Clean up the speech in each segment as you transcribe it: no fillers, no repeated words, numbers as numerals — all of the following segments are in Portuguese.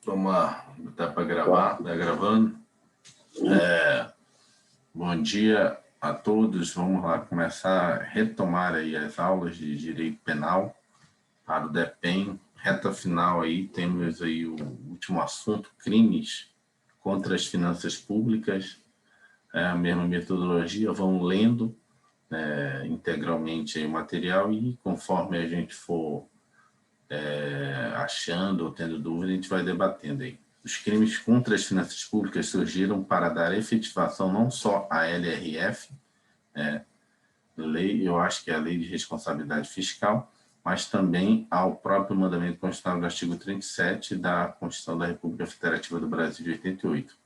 Vamos lá, botar para gravar, tá gravando. Bom dia a todos, vamos lá começar a retomar aí as aulas de Direito Penal para o DEPEN. Reta final aí, temos aí o último assunto, crimes contra as finanças públicas, a mesma metodologia, vão lendo integralmente aí o material e conforme a gente for achando ou tendo dúvida, a gente vai debatendo aí. Os crimes contra as finanças públicas surgiram para dar efetivação não só à LRF, lei, eu acho que é a Lei de Responsabilidade Fiscal, mas também ao próprio mandamento constitucional do artigo 37 da Constituição da República Federativa do Brasil de 88,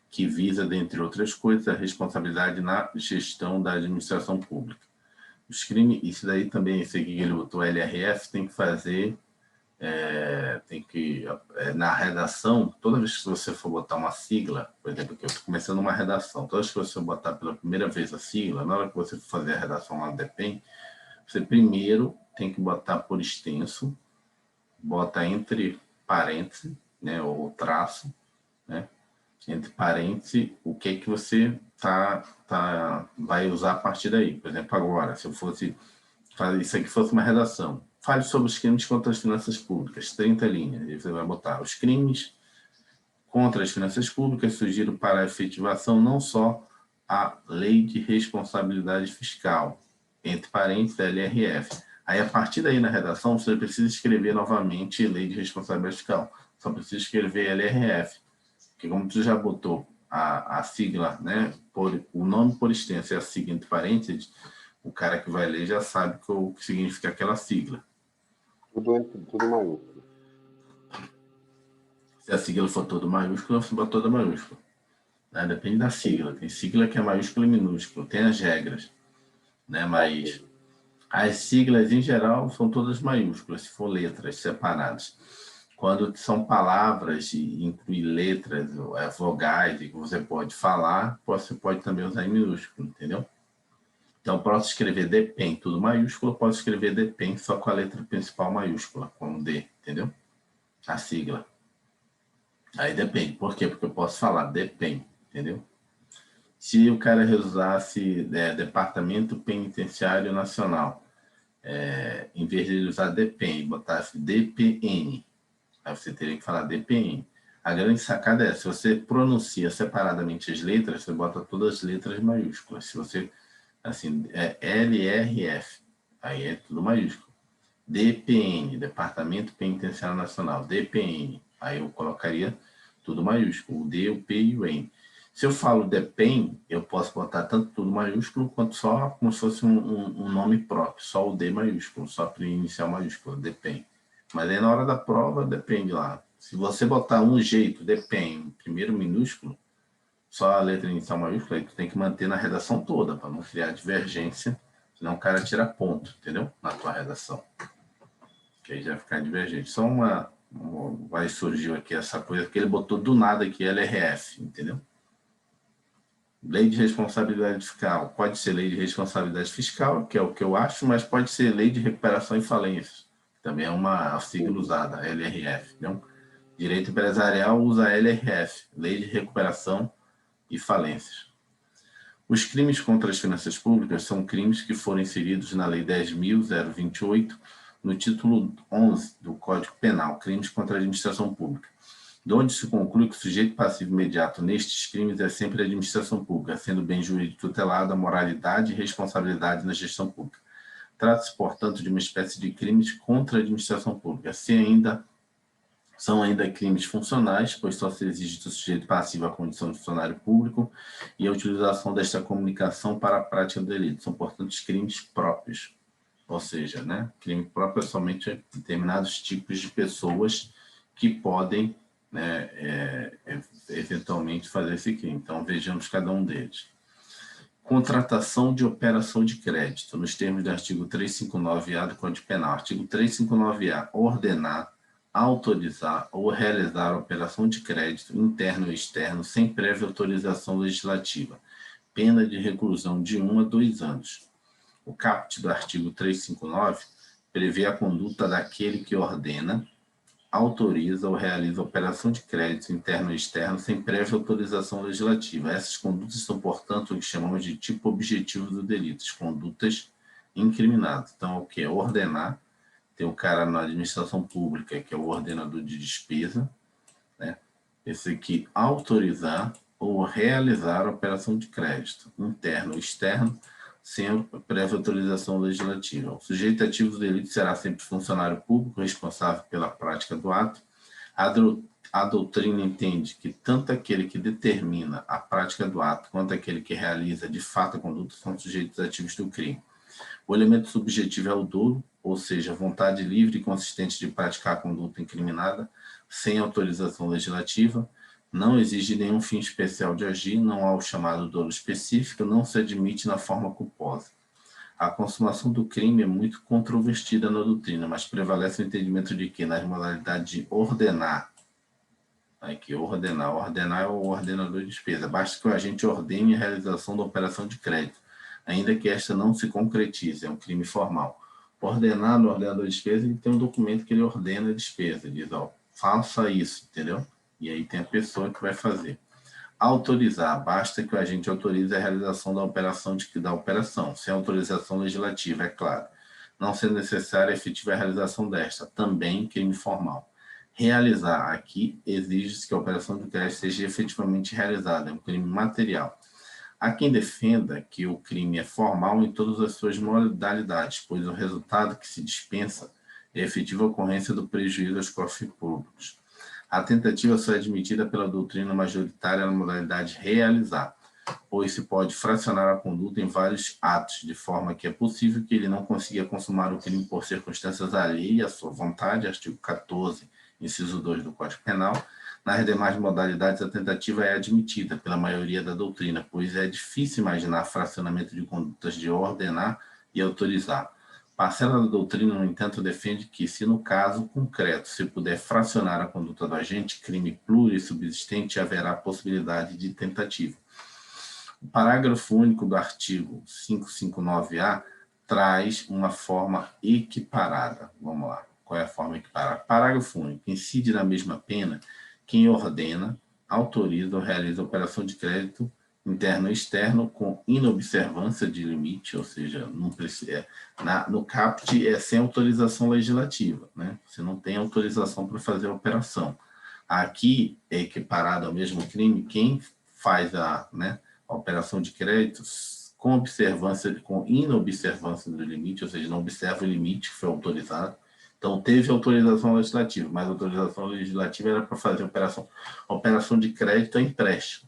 que visa, dentre outras coisas, a responsabilidade na gestão da administração pública. Os crimes, isso daí também, esse aqui que ele botou, LRF, tem que fazer, na redação, toda vez que você for botar uma sigla, por exemplo, que eu estou começando uma redação, toda vez que você botar pela primeira vez a sigla, na hora que você for fazer a redação lá do DEPEN, você primeiro tem que botar por extenso, bota entre parênteses, né, ou traço, né, entre parênteses, o que é que você vai usar a partir daí. Por exemplo, agora, se eu fosse fazer isso aqui, fosse uma redação, fale sobre os crimes contra as finanças públicas, 30 linhas, e você vai botar os crimes contra as finanças públicas surgiram para a efetivação não só a Lei de Responsabilidade Fiscal, entre parênteses, LRF. Aí, a partir daí, na redação, você precisa escrever novamente Lei de Responsabilidade Fiscal. Só precisa escrever LRF, porque como tu já botou a sigla, né, o nome por extenso e a sigla entre parênteses, o cara que vai ler já sabe o que significa aquela sigla. Tudo maiúsculo. Se a sigla for toda maiúscula, você bota toda maiúscula. Né? Depende da sigla. Tem sigla que é maiúscula e minúscula, tem as regras. Né? Mas as siglas, em geral, são todas maiúsculas, se for letras separadas. Quando são palavras e inclui letras, vogais, que você pode falar, você pode também usar em minúsculo, entendeu? Então, posso escrever DEPEN, tudo maiúsculo, posso escrever DEPEN só com a letra principal maiúscula, com o D, entendeu? A sigla. Aí depende. Por quê? Porque eu posso falar DEPEN, entendeu? Se o cara usasse Departamento Penitenciário Nacional, em vez de ele usar DEPEN, botasse DPN, aí você teria que falar DPN. A grande sacada é, se você pronuncia separadamente as letras, você bota todas as letras maiúsculas. Se você, assim, LRF, aí é tudo maiúsculo. DPN, Departamento Penitenciário Nacional, DPN, aí eu colocaria tudo maiúsculo, o D, o P e o N. Se eu falo DEPEN, eu posso botar tanto tudo maiúsculo, quanto só como se fosse um nome próprio, só o D maiúsculo, só para inicial maiúsculo, DEPEN. Mas aí na hora da prova, depende lá. Se você botar um jeito, DEPEN, primeiro minúsculo, só a letra inicial maiúscula, aí tu tem que manter na redação toda, para não criar divergência, senão o cara tira ponto, entendeu? Na tua redação. Que aí já vai ficar divergente. Só vai surgir aqui essa coisa que ele botou do nada aqui, LRF, entendeu? Lei de responsabilidade fiscal. Pode ser lei de responsabilidade fiscal, que é o que eu acho, mas pode ser lei de recuperação e falência. Também é uma sigla usada, LRF. Entendeu? Direito empresarial usa LRF, Lei de Recuperação e Falências. Os crimes contra as finanças públicas são crimes que foram inseridos na Lei 10.028, no título 11 do Código Penal, crimes contra a administração pública, de onde se conclui que o sujeito passivo imediato nestes crimes é sempre a administração pública, sendo bem jurídico tutelado a moralidade e responsabilidade na gestão pública. Trata-se, portanto, de uma espécie de crimes contra a administração pública, são ainda crimes funcionais, pois só se exige do sujeito passivo a condição de funcionário público e a utilização desta comunicação para a prática do delito. São, portanto, crimes próprios. Ou seja, né, crime próprio é somente determinados tipos de pessoas que podem, né, eventualmente fazer esse crime. Então, vejamos cada um deles. Contratação de operação de crédito, nos termos do artigo 359-A do Código Penal. Artigo 359-A, ordenar, autorizar ou realizar operação de crédito interno ou externo sem prévia autorização legislativa. Pena de reclusão de 1 a 2 anos. O caput do artigo 359 prevê a conduta daquele que ordena, autoriza ou realiza operação de crédito interno e externo sem prévia autorização legislativa. Essas condutas são, portanto, o que chamamos de tipo objetivo do delito, as condutas incriminadas. Então, o que é ordenar? Tem o cara na administração pública, que é o ordenador de despesa, né? Esse aqui, autorizar ou realizar a operação de crédito, interno ou externo, sem prévia autorização legislativa. O sujeito ativo do delito será sempre funcionário público responsável pela prática do ato. A doutrina entende que tanto aquele que determina a prática do ato quanto aquele que realiza de fato a conduta são sujeitos ativos do crime. O elemento subjetivo é o dolo, ou seja, a vontade livre e consistente de praticar a conduta incriminada sem autorização legislativa. Não exige nenhum fim especial de agir, não há o chamado dolo específico, não se admite na forma culposa. A consumação do crime é muito controvertida na doutrina, mas prevalece o entendimento de que, nas modalidades de ordenar, aqui, ordenar é o ordenador de despesa, basta que o agente ordene a realização da operação de crédito, ainda que esta não se concretize, é um crime formal. Ordenar no ordenador de despesa, ele tem um documento que ele ordena a despesa, diz, ó, faça isso, entendeu? E aí tem a pessoa que vai fazer. Autorizar, basta que o agente autorize a realização da operação, sem autorização legislativa, é claro. Não sendo necessária a efetiva realização desta, também crime formal. Realizar, aqui exige-se que a operação de crédito seja efetivamente realizada, é um crime material. Há quem defenda que o crime é formal em todas as suas modalidades, pois o resultado que se dispensa é a efetiva ocorrência do prejuízo aos cofres públicos. A tentativa só é admitida pela doutrina majoritária na modalidade realizar, pois se pode fracionar a conduta em vários atos, de forma que é possível que ele não consiga consumar o crime por circunstâncias alheias à sua vontade, artigo 14, inciso 2 do Código Penal. Nas demais modalidades, a tentativa é admitida pela maioria da doutrina, pois é difícil imaginar fracionamento de condutas de ordenar e autorizar. Parcela da doutrina, no entanto, defende que, se no caso concreto se puder fracionar a conduta do agente, crime plurissubsistente, haverá possibilidade de tentativa. O parágrafo único do artigo 559-A traz uma forma equiparada. Vamos lá, qual é a forma equiparada? Parágrafo único. Incide na mesma pena quem ordena, autoriza ou realiza operação de crédito interno e externo com inobservância de limite, ou seja, não precisa, no CAPT é sem autorização legislativa, né? Você não tem autorização para fazer a operação. Aqui é equiparado ao mesmo crime quem faz a operação de crédito com inobservância do limite, ou seja, não observa o limite que foi autorizado. Então, teve autorização legislativa, mas a autorização legislativa era para fazer operação de crédito a empréstimo.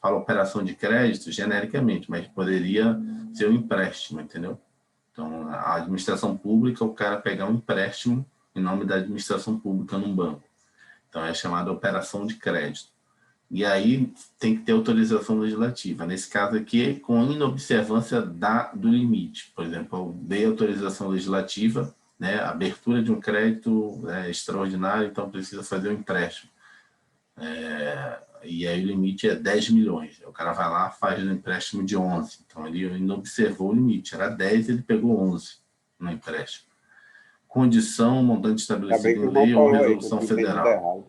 Fala operação de crédito genericamente, mas poderia ser um empréstimo, entendeu? Então, a administração pública, o cara pegar um empréstimo em nome da administração pública num banco. Então, é chamada operação de crédito. E aí tem que ter autorização legislativa. Nesse caso aqui, com inobservância do limite. Por exemplo, eu dei autorização legislativa, né, abertura de um crédito extraordinário, então precisa fazer um empréstimo. E aí o limite é 10 milhões. O cara vai lá, faz um empréstimo de 11. Então ele não observou o limite. Era 10, ele pegou 11 no empréstimo. Condição, montante estabelecido em lei ou resolução federal.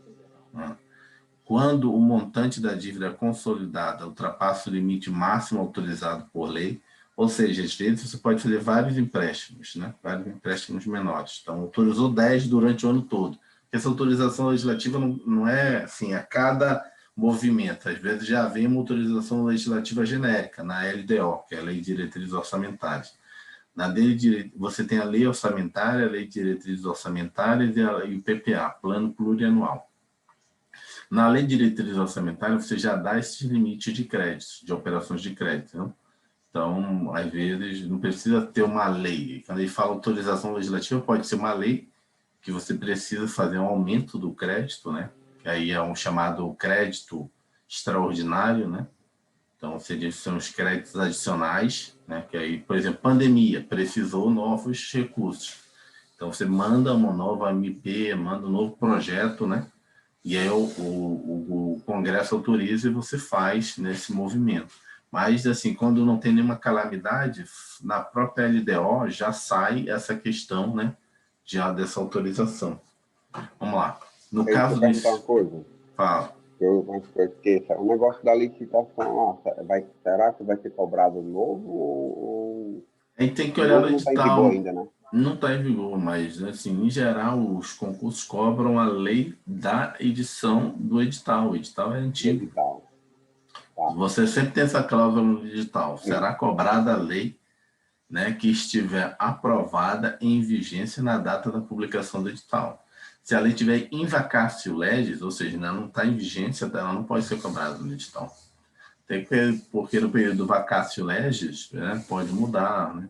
Quando o montante da dívida consolidada ultrapassa o limite máximo autorizado por lei, ou seja, às vezes você pode fazer vários empréstimos, né? Vários empréstimos menores. Então, autorizou 10 durante o ano todo. Essa autorização legislativa não é assim, a cada movimento. Às vezes já vem uma autorização legislativa genérica, na LDO, que é a Lei de Diretrizes Orçamentárias. Na lei você tem a Lei Orçamentária, a Lei de Diretrizes Orçamentárias e o PPA, Plano Plurianual. Na Lei de Diretrizes Orçamentárias, você já dá esses limites de créditos, de operações de crédito, né? Então, às vezes, não precisa ter uma lei. Quando ele fala autorização legislativa, pode ser uma lei que você precisa fazer um aumento do crédito, né? Que aí é um chamado crédito extraordinário, né? Então, são os créditos adicionais, né? Que aí, por exemplo, pandemia, precisou novos recursos. Então, você manda uma nova MP, manda um novo projeto, né? E aí o Congresso autoriza e você faz nesse movimento. Mas, assim, quando não tem nenhuma calamidade, na própria LDO já sai essa questão, né, já dessa autorização. Vamos lá. No Deixa caso eu do perguntar uma inciso... coisa. Fala. Antes que eu esqueça, o negócio da licitação lá, será que vai ser cobrado novo ou A gente tem que o olhar no novo não está em vigor edital. ainda, né? Não está em vigor, mas, assim, em geral, os concursos cobram a lei da edição do edital. O edital é Do antigo. edital. Tá. Você sempre tem essa cláusula no edital. Sim. Será cobrada a lei, né, que estiver aprovada em vigência na data da publicação do edital. Se a lei tiver in vacatio legis, ou seja, não está em vigência, ela não pode ser cobrada no edital. Porque no período do vacatio legis, né, pode mudar, né?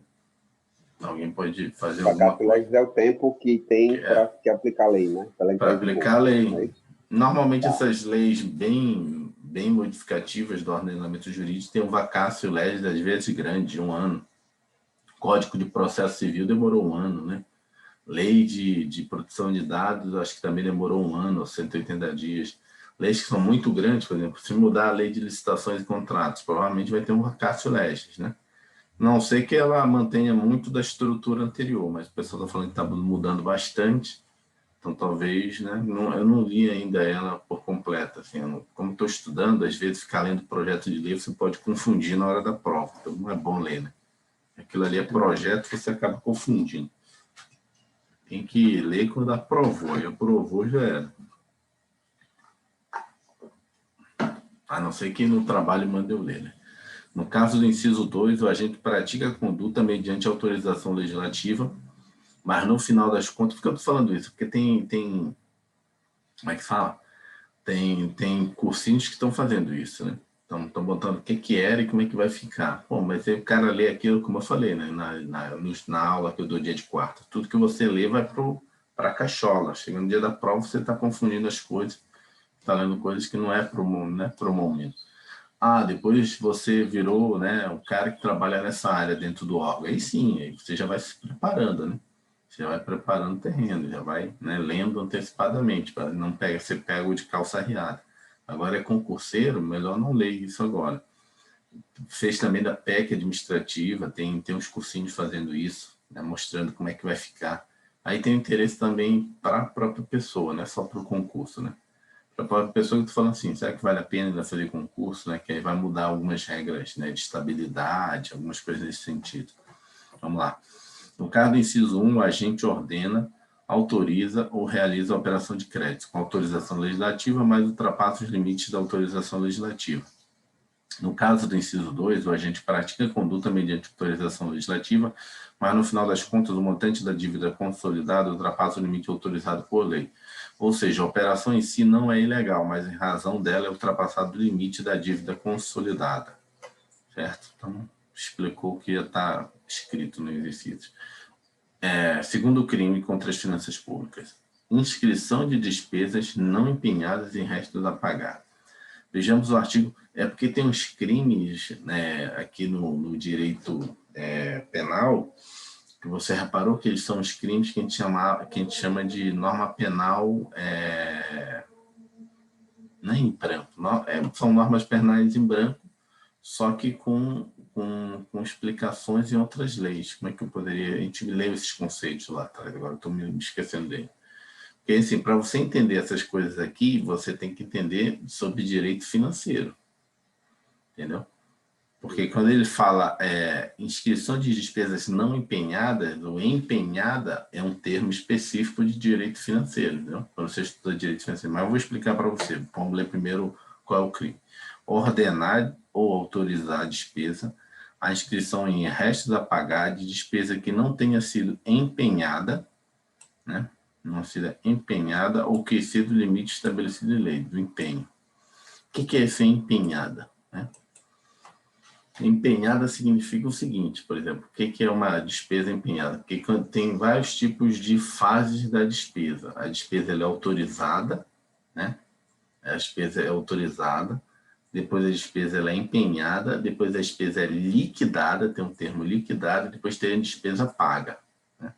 Alguém pode fazer alguma Vacatio coisa legis é o tempo que tem que para é se aplicar a lei, né? Para ela para entrar em vigor. aplicar a Não lei. é isso? Normalmente Tá. essas leis bem modificativas do ordenamento jurídico têm um vacatio legis, às vezes grande, de 1 ano. Código de Processo Civil demorou 1 ano, né? Lei de proteção de dados, acho que também demorou 1 ano, 180 dias. Leis que são muito grandes, por exemplo, se mudar a lei de licitações e contratos, provavelmente vai ter um vacatio legis, né? Não sei que ela mantenha muito da estrutura anterior, mas o pessoal está falando que está mudando bastante, então talvez, né? Eu não li ainda ela por completa, assim, como estou estudando, às vezes ficar lendo projeto de lei você pode confundir na hora da prova, então não é bom ler, né? Aquilo ali é projeto, você acaba confundindo. Tem que ler quando aprovou, e aprovou já era. A não ser que no trabalho mande eu ler, né? No caso do inciso 2, o agente pratica a conduta mediante autorização legislativa, mas no final das contas, por que eu estou falando isso? Porque como é que fala? Tem cursinhos que estão fazendo isso, né? Estão botando o que era e como é que vai ficar. Bom, mas aí o cara lê aquilo, como eu falei, né? Na aula que eu dou dia de quarta. Tudo que você lê vai para a cachola. Chega no dia da prova, você está confundindo as coisas, está lendo coisas que não é para o momento. Ah, depois você virou, né, o cara que trabalha nessa área dentro do órgão. Aí sim, aí você já vai se preparando, né? Você já vai preparando o terreno, já vai, né, lendo antecipadamente, para não ser pego de calça riada. Agora é concurseiro, melhor não ler isso agora. Fez também da PEC administrativa, tem uns cursinhos fazendo isso, né, mostrando como é que vai ficar. Aí tem interesse também para a própria pessoa, não é só para o concurso, né? Para a pessoa que está falando assim, será que vale a pena ainda fazer concurso, né? Que aí vai mudar algumas regras, né, de estabilidade, algumas coisas nesse sentido. Vamos lá. No caso do inciso 1, o agente ordena, autoriza ou realiza a operação de crédito com autorização legislativa, mas ultrapassa os limites da autorização legislativa. No caso do inciso 2, o agente pratica a conduta mediante autorização legislativa, mas no final das contas o montante da dívida consolidada ultrapassa o limite autorizado por lei. Ou seja, a operação em si não é ilegal, mas em razão dela é ultrapassado o limite da dívida consolidada. Certo? Então, explicou o que já está escrito no exercício. Segundo crime contra as finanças públicas. Inscrição de despesas não empenhadas em restos a pagar. Vejamos o artigo. É porque tem uns crimes, né, aqui no direito penal, que você reparou que eles são os crimes que a gente chama de norma penal, não é em branco, são normas penais em branco, só que com explicações em outras leis. Como é que eu poderia... A gente leu esses conceitos lá atrás, agora estou me esquecendo dele. Porque, assim, para você entender essas coisas aqui, você tem que entender sobre direito financeiro. Entendeu? Porque quando ele fala inscrição de despesas não empenhadas, o empenhada é um termo específico de direito financeiro, entendeu? Quando você estuda direito financeiro. Mas eu vou explicar para você. Vamos ler primeiro qual é o crime. Ordenar ou autorizar a despesa, a inscrição em restos a pagar de despesa que não tenha sido empenhada, né? Não sido empenhada ou que exceda o limite estabelecido em lei, do empenho. O que é ser empenhada, né? Empenhada significa o seguinte, por exemplo, o que é uma despesa empenhada? Porque tem vários tipos de fases da despesa. A despesa ela é autorizada, né? A despesa é autorizada, depois a despesa ela é empenhada, depois a despesa é liquidada, tem um termo liquidado, depois tem a despesa paga, né?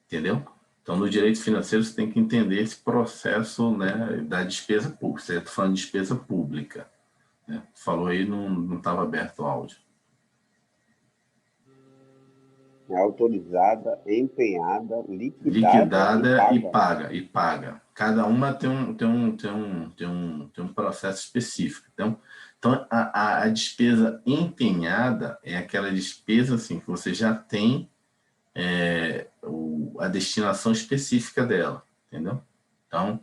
Entendeu? Então, no direito financeiro, você tem que entender esse processo, né, da despesa pública. Você está falando de despesa pública, né? Falou aí, não estava aberto o áudio. É autorizada, empenhada, liquidada e Liquidada paga. e paga. Cada uma tem um processo específico. Então a despesa empenhada é aquela despesa assim, que você já tem a destinação específica dela, entendeu? Então,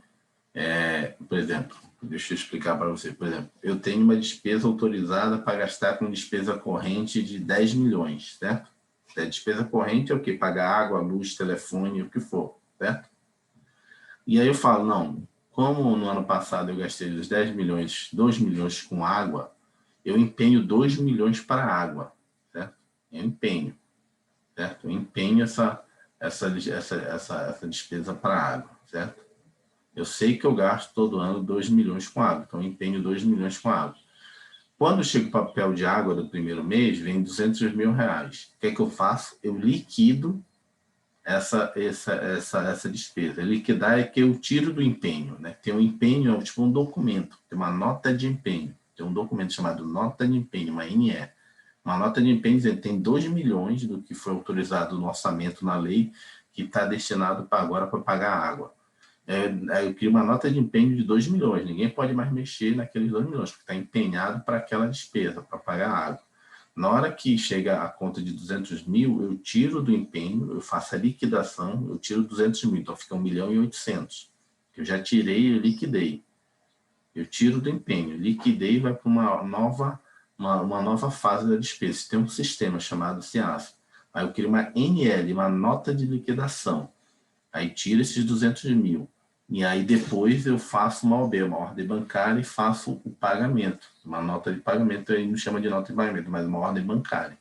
por exemplo, deixa eu explicar para você. Por exemplo, eu tenho uma despesa autorizada para gastar com despesa corrente de 10 milhões, certo? A despesa corrente é o quê? Pagar água, luz, telefone, o que for, certo? E aí eu falo, não, como no ano passado eu gastei dos 10 milhões, 2 milhões com água, eu empenho 2 milhões para água, certo? Eu empenho, certo? Eu empenho essa despesa para água, certo? Eu sei que eu gasto todo ano 2 milhões com água, então eu empenho 2 milhões com água. Quando chega o papel de água do primeiro mês, vem 200 mil reais. O que é que eu faço? Eu liquido essa despesa. Liquidar é que eu tiro do empenho, né? Tem um empenho, é tipo um documento, tem uma nota de empenho, tem um documento chamado nota de empenho, uma NE. Uma nota de empenho dizendo que tem 2 milhões do que foi autorizado no orçamento na lei, que está destinado para agora para pagar água. Eu crio uma nota de empenho de 2 milhões, ninguém pode mais mexer naqueles 2 milhões, porque está empenhado para aquela despesa, para pagar água. Na hora que chega a conta de 200 mil, eu tiro do empenho, eu faço a liquidação, eu tiro 200 mil, então fica 1 milhão e 800. Eu já tirei, eu liquidei. Eu tiro do empenho, liquidei e vai para uma nova fase da despesa. Tem um sistema chamado CIAS. Aí eu crio uma NL, uma nota de liquidação. Aí tiro esses 200 mil. E aí depois eu faço uma OB, uma ordem bancária, e faço o pagamento. Uma nota de pagamento, aí não chama de nota de pagamento, mas uma ordem bancária.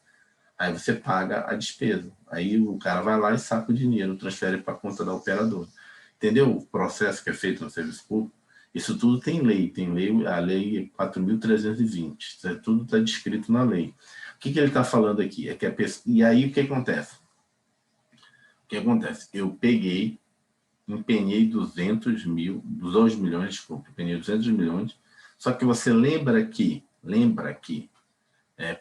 Aí você paga a despesa. Aí o cara vai lá e saca o dinheiro, transfere para a conta da operadora. Entendeu o processo que é feito no serviço público? Isso tudo tem lei, a lei 4.320. Isso tudo está descrito na lei. O que ele está falando aqui? É que e aí o que acontece? O que acontece? Eu peguei, empenhei 200 mil, 2 milhões, desculpa, empenhei 200 milhões, só que você lembra que, por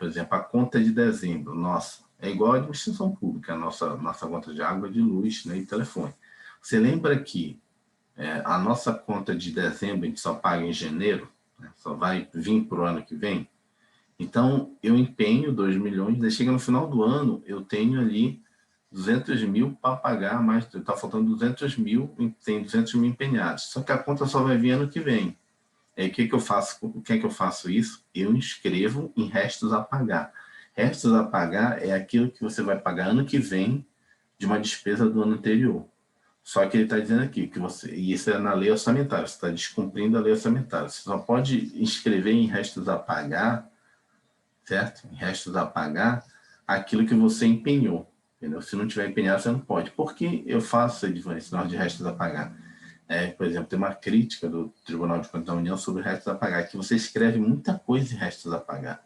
exemplo, a conta de dezembro, nossa, é igual a administração pública, a nossa conta de água, de luz, né, e telefone. Você lembra que a nossa conta de dezembro a gente só paga em janeiro, né, só vai vir para o ano que vem? Então, eu empenho 2 milhões, daí chega no final do ano, eu tenho ali 200 mil para pagar, mas está faltando 200 mil, tem 200 mil empenhados. Só que a conta só vai vir ano que vem. Aí o que eu faço? O que é que eu faço isso? Eu inscrevo em restos a pagar. Restos a pagar é aquilo que você vai pagar ano que vem de uma despesa do ano anterior. Só que ele está dizendo aqui que e isso é na lei orçamentária, você está descumprindo a lei orçamentária. Você só pode inscrever em restos a pagar, certo? Em restos a pagar aquilo que você empenhou. Entendeu? Se não tiver empenhado, você não pode. Por que eu faço esse nós de restos a pagar? Por exemplo, tem uma crítica do Tribunal de Contas da União sobre restos a pagar, que você escreve muita coisa em restos a pagar.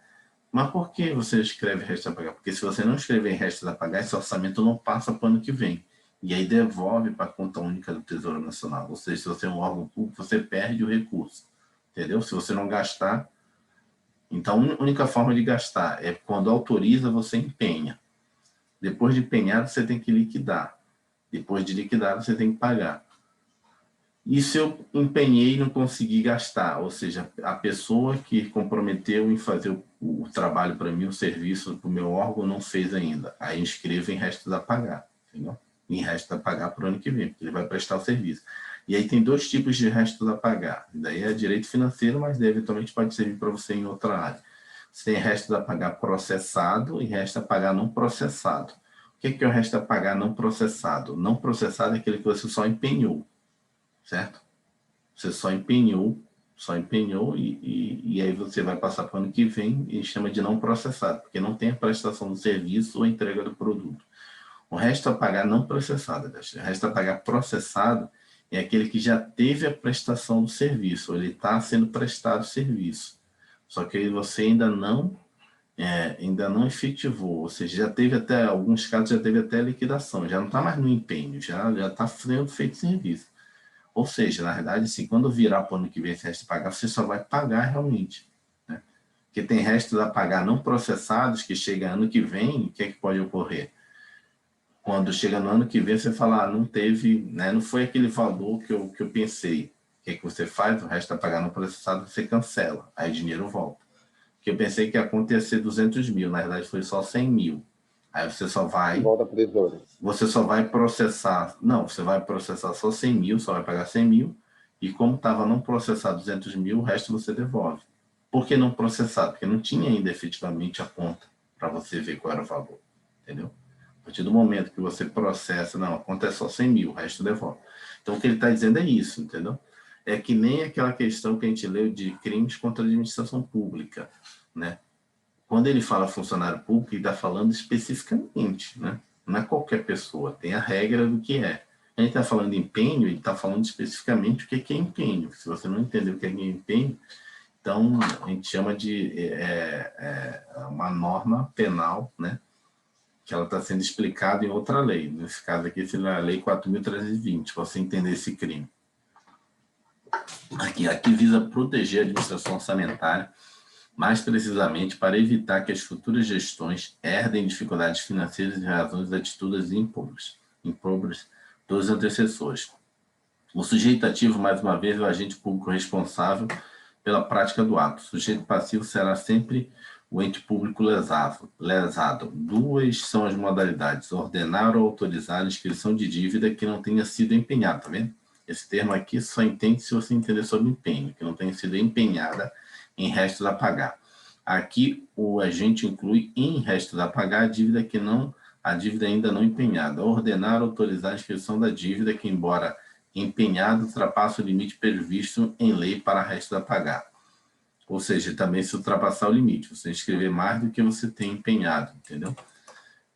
Mas por que você escreve restos a pagar? Porque se você não escrever em restos a pagar, esse orçamento não passa para o ano que vem. E aí devolve para a conta única do Tesouro Nacional. Ou seja, se você é um órgão público, você perde o recurso. Entendeu? Se você não gastar. Então, a única forma de gastar é quando autoriza, você empenha. Depois de empenhado, você tem que liquidar. Depois de liquidado, você tem que pagar. E se eu empenhei e não consegui gastar? Ou seja, a pessoa que comprometeu em fazer o trabalho para mim, o serviço para o meu órgão, não fez ainda. Aí inscreva em restos a pagar. Entendeu? Em restos a pagar para o ano que vem, porque ele vai prestar o serviço. E aí tem 2 tipos de restos a pagar. Daí é direito financeiro, mas eventualmente pode servir para você em outra área. Você tem restos a pagar processado e resto a pagar não processado. O que é o resto a pagar não processado? Não processado é aquele que você só empenhou, certo? Você só empenhou e aí você vai passar para o ano que vem e chama de não processado, porque não tem a prestação do serviço ou a entrega do produto. O resto a pagar não processado, o resto a pagar processado é aquele que já teve a prestação do serviço, ou ele está sendo prestado serviço. Só que você ainda não efetivou, ou seja, já teve até, alguns casos já teve até liquidação, já não está mais no empenho, já está sendo feito serviço. Ou seja, na verdade, assim, quando virar para o ano que vem esse resto a pagar, você só vai pagar realmente. Né? Porque tem restos a pagar não processados que chega ano que vem, o que é que pode ocorrer? quando chega no ano que vem, você fala, não teve, né, não foi aquele valor que eu pensei. O que você faz? O resto a pagar no processado, você cancela. Aí o dinheiro volta. Porque eu pensei que a conta ia ser 200 mil, na verdade foi só 100 mil. Aí E volta para o tesouro. você só vai processar, não, você vai processar só 100 mil, só vai pagar 100 mil, e como estava não processado 200 mil, o resto você devolve. Por que não processado? Porque não tinha ainda efetivamente a conta para você ver qual era o valor, entendeu? A partir do momento que você processa, não, a conta é só 100 mil, o resto devolve. Então, o que ele está dizendo é isso, entendeu? É que nem aquela questão que a gente leu de crimes contra a administração pública, né? Quando ele fala funcionário público, ele está falando especificamente, né? Não é qualquer pessoa, tem a regra do que é. A gente está falando de empenho, ele está falando especificamente o que é empenho. Se você não entender o que é empenho, então a gente chama de uma norma penal, né? Que ela está sendo explicada em outra lei. Nesse caso aqui, seria a Lei 4.320, para você entender esse crime. Aqui visa proteger a administração orçamentária, mais precisamente para evitar que as futuras gestões herdem dificuldades financeiras em razão das atitudes impróprias dos antecessores. O sujeito ativo, mais uma vez, é o agente público responsável pela prática do ato. O sujeito passivo será sempre o ente público lesado. Duas são as modalidades: ordenar ou autorizar a inscrição de dívida que não tenha sido empenhada, tá vendo? Esse termo aqui só entende se você entender sobre empenho, que não tenha sido empenhada em restos a pagar. Aqui o agente inclui em restos a pagar a dívida ainda não empenhada. Ordenar ou autorizar a inscrição da dívida que, embora empenhado, ultrapassa o limite previsto em lei para restos a pagar. Ou seja, também se ultrapassar o limite, você inscrever mais do que você tem empenhado, entendeu?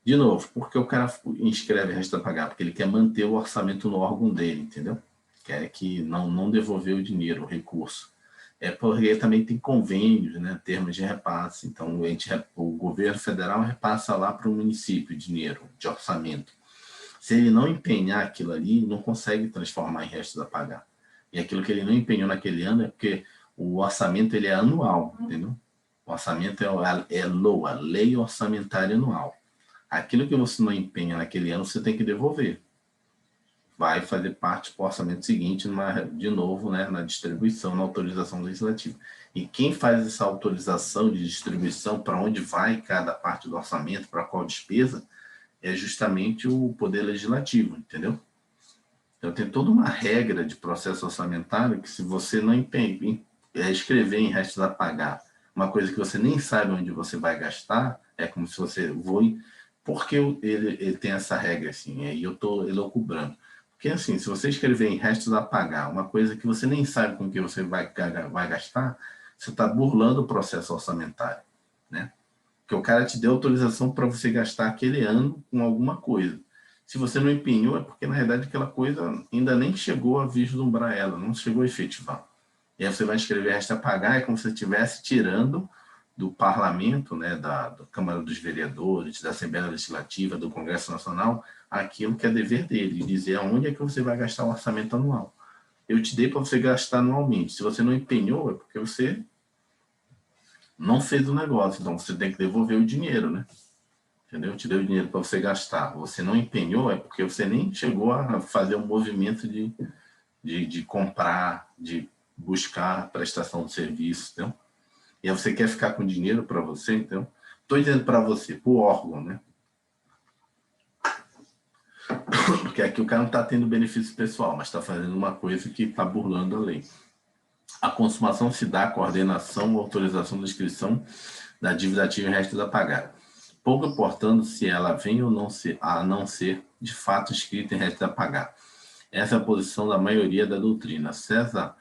De novo, por que o cara inscreve resto a pagar? Porque ele quer manter o orçamento no órgão dele, entendeu? Quer que não devolver o dinheiro, o recurso. É porque também tem convênios, né, termos de repasse. Então, o governo federal repassa lá para o município dinheiro de orçamento. Se ele não empenhar aquilo ali, não consegue transformar em restos a pagar. E aquilo que ele não empenhou naquele ano é porque o orçamento ele é anual, entendeu? O orçamento é LOA, Lei Orçamentária Anual. Aquilo que você não empenha naquele ano, você tem que devolver. Vai fazer parte do orçamento seguinte, de novo, né, na distribuição, na autorização legislativa. E quem faz essa autorização de distribuição, para onde vai cada parte do orçamento, para qual despesa, é justamente o Poder Legislativo, entendeu? Então, tem toda uma regra de processo orçamentário que, se você não escrever em restos a pagar uma coisa que você nem sabe onde você vai gastar, é como se você porque ele tem essa regra, assim, aí eu estou elucubrando. Porque, assim, se você escrever em restos a pagar uma coisa que você nem sabe com que você vai gastar, você está burlando o processo orçamentário, né? Porque o cara te deu autorização para você gastar aquele ano com alguma coisa. Se você não empenhou, é porque, na verdade, aquela coisa ainda nem chegou a vislumbrar ela, não chegou a efetivar. E aí você vai escrever resta a pagar, é como se você estivesse tirando do parlamento, né, da Câmara dos Vereadores, da Assembleia Legislativa, do Congresso Nacional, aquilo que é dever dele, dizer aonde é que você vai gastar o orçamento anual. Eu te dei para você gastar anualmente. Se você não empenhou, é porque você não fez o negócio, então você tem que devolver o dinheiro, né? Entendeu? Eu te dei o dinheiro para você gastar. Você não empenhou, é porque você nem chegou a fazer um movimento de comprar, de buscar prestação de serviço, entendeu? E aí você quer ficar com dinheiro para você, então estou dizendo para você, para o órgão, né? Porque aqui o cara não está tendo benefício pessoal, mas está fazendo uma coisa que está burlando a lei. A consumação se dá com a ordenação ou autorização da inscrição da dívida ativa em restos a pagar, pouco importando se ela vem ou não a não ser de fato escrita em restos a pagar. Essa é a posição da maioria da doutrina. César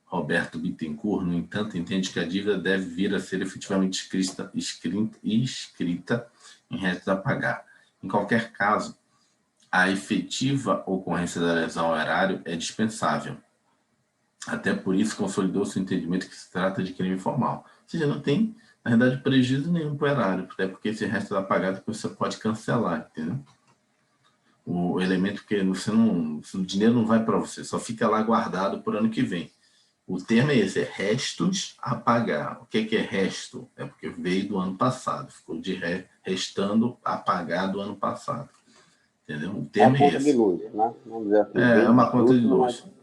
Roberto Bittencourt, no entanto, entende que a dívida deve vir a ser efetivamente escrita em restos a pagar. Em qualquer caso, a efetiva ocorrência da lesão ao erário é dispensável. Até por isso consolidou-se o entendimento que se trata de crime formal. Ou seja, não tem, na verdade, prejuízo nenhum para o erário, até porque esse resto da pagada você pode cancelar, entendeu? O elemento que o dinheiro não vai para você, só fica lá guardado por ano que vem. O termo é esse, é restos a pagar. O que é resto? É porque veio do ano passado, ficou restando a pagar do ano passado. entendeu? O É a termo é conta de esse. luz, né? Vamos dizer assim, É bem uma conta de esdrúxulo, mas luz.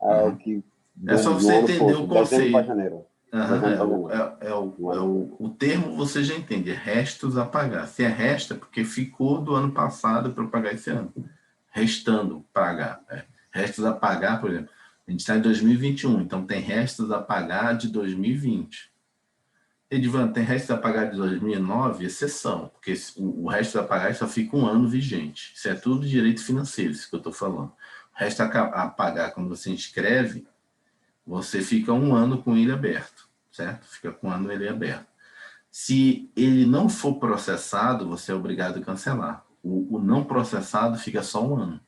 é Uhum. que É só no você ano entender fosse o dezembro para conceito. janeiro. Aham, Dezembro para janeiro. No ano todo. o termo você já entende, é restos a pagar. Se é resta, é porque ficou do ano passado para pagar esse ano. Restando pagar. Restos a pagar, por exemplo, a gente está em 2021, então tem restos a pagar de 2020. Edivan, tem restos a pagar de 2009, exceção, porque o resto a pagar só fica um ano vigente. Isso é tudo direito financeiro, isso que eu estou falando. O resto a pagar, quando você inscreve, você fica um ano com ele aberto, certo? Fica com um ano ele aberto. Se ele não for processado, você é obrigado a cancelar. O não processado fica só um ano.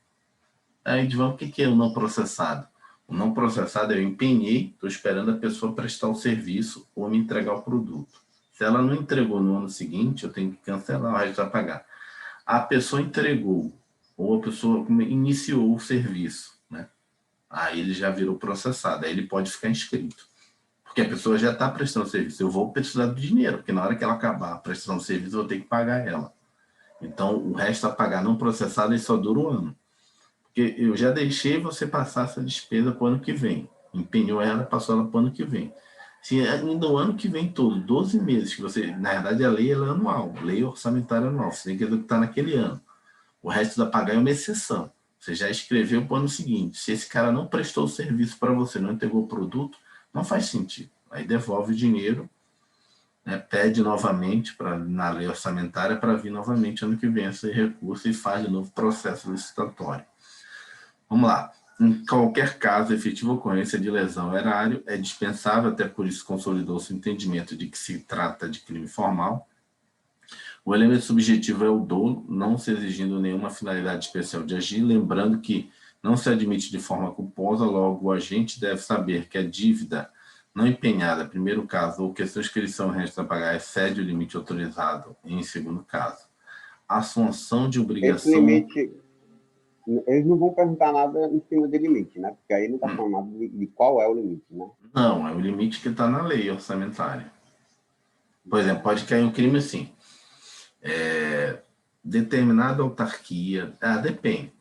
Aí, Edvan, o que é o não processado? O não processado eu empenhei, estou esperando a pessoa prestar o serviço ou me entregar o produto. Se ela não entregou no ano seguinte, eu tenho que cancelar, o resto vai pagar. A pessoa entregou, ou a pessoa iniciou o serviço, né? Aí ele já virou processado, aí ele pode ficar inscrito. Porque a pessoa já está prestando serviço. Eu vou precisar do dinheiro, porque na hora que ela acabar prestando serviço, eu vou ter que pagar ela. Então, o resto a pagar não processado, ele só dura um ano. Porque eu já deixei você passar essa despesa para o ano que vem. Empenhou ela, passou ela para o ano que vem. Se ainda o ano que vem todo, 12 meses, que você, na verdade, a lei ela é anual, lei orçamentária anual, você tem que executar naquele ano. O resto da pagar é uma exceção. Você já escreveu para o ano seguinte. Se esse cara não prestou o serviço para você, não entregou o produto, não faz sentido. Aí devolve o dinheiro, né, pede novamente na lei orçamentária para vir novamente ano que vem esse recurso e faz de novo processo licitatório. Vamos lá. Em qualquer caso, efetiva ocorrência de lesão erário é dispensável, até por isso consolidou-se o entendimento de que se trata de crime formal. O elemento subjetivo é o dolo, não se exigindo nenhuma finalidade especial de agir, lembrando que não se admite de forma culposa, logo o agente deve saber que a dívida não empenhada, primeiro caso, ou que a sua inscrição resta a pagar excede o limite autorizado, em segundo caso. A assunção de Esse obrigação... limite, eles não vão perguntar nada em cima de limite, né? Porque aí não está falando nada de qual é o limite, né? Não, é o limite que está na lei orçamentária. Por exemplo, pode cair um crime assim. Determinada autarquia... depende.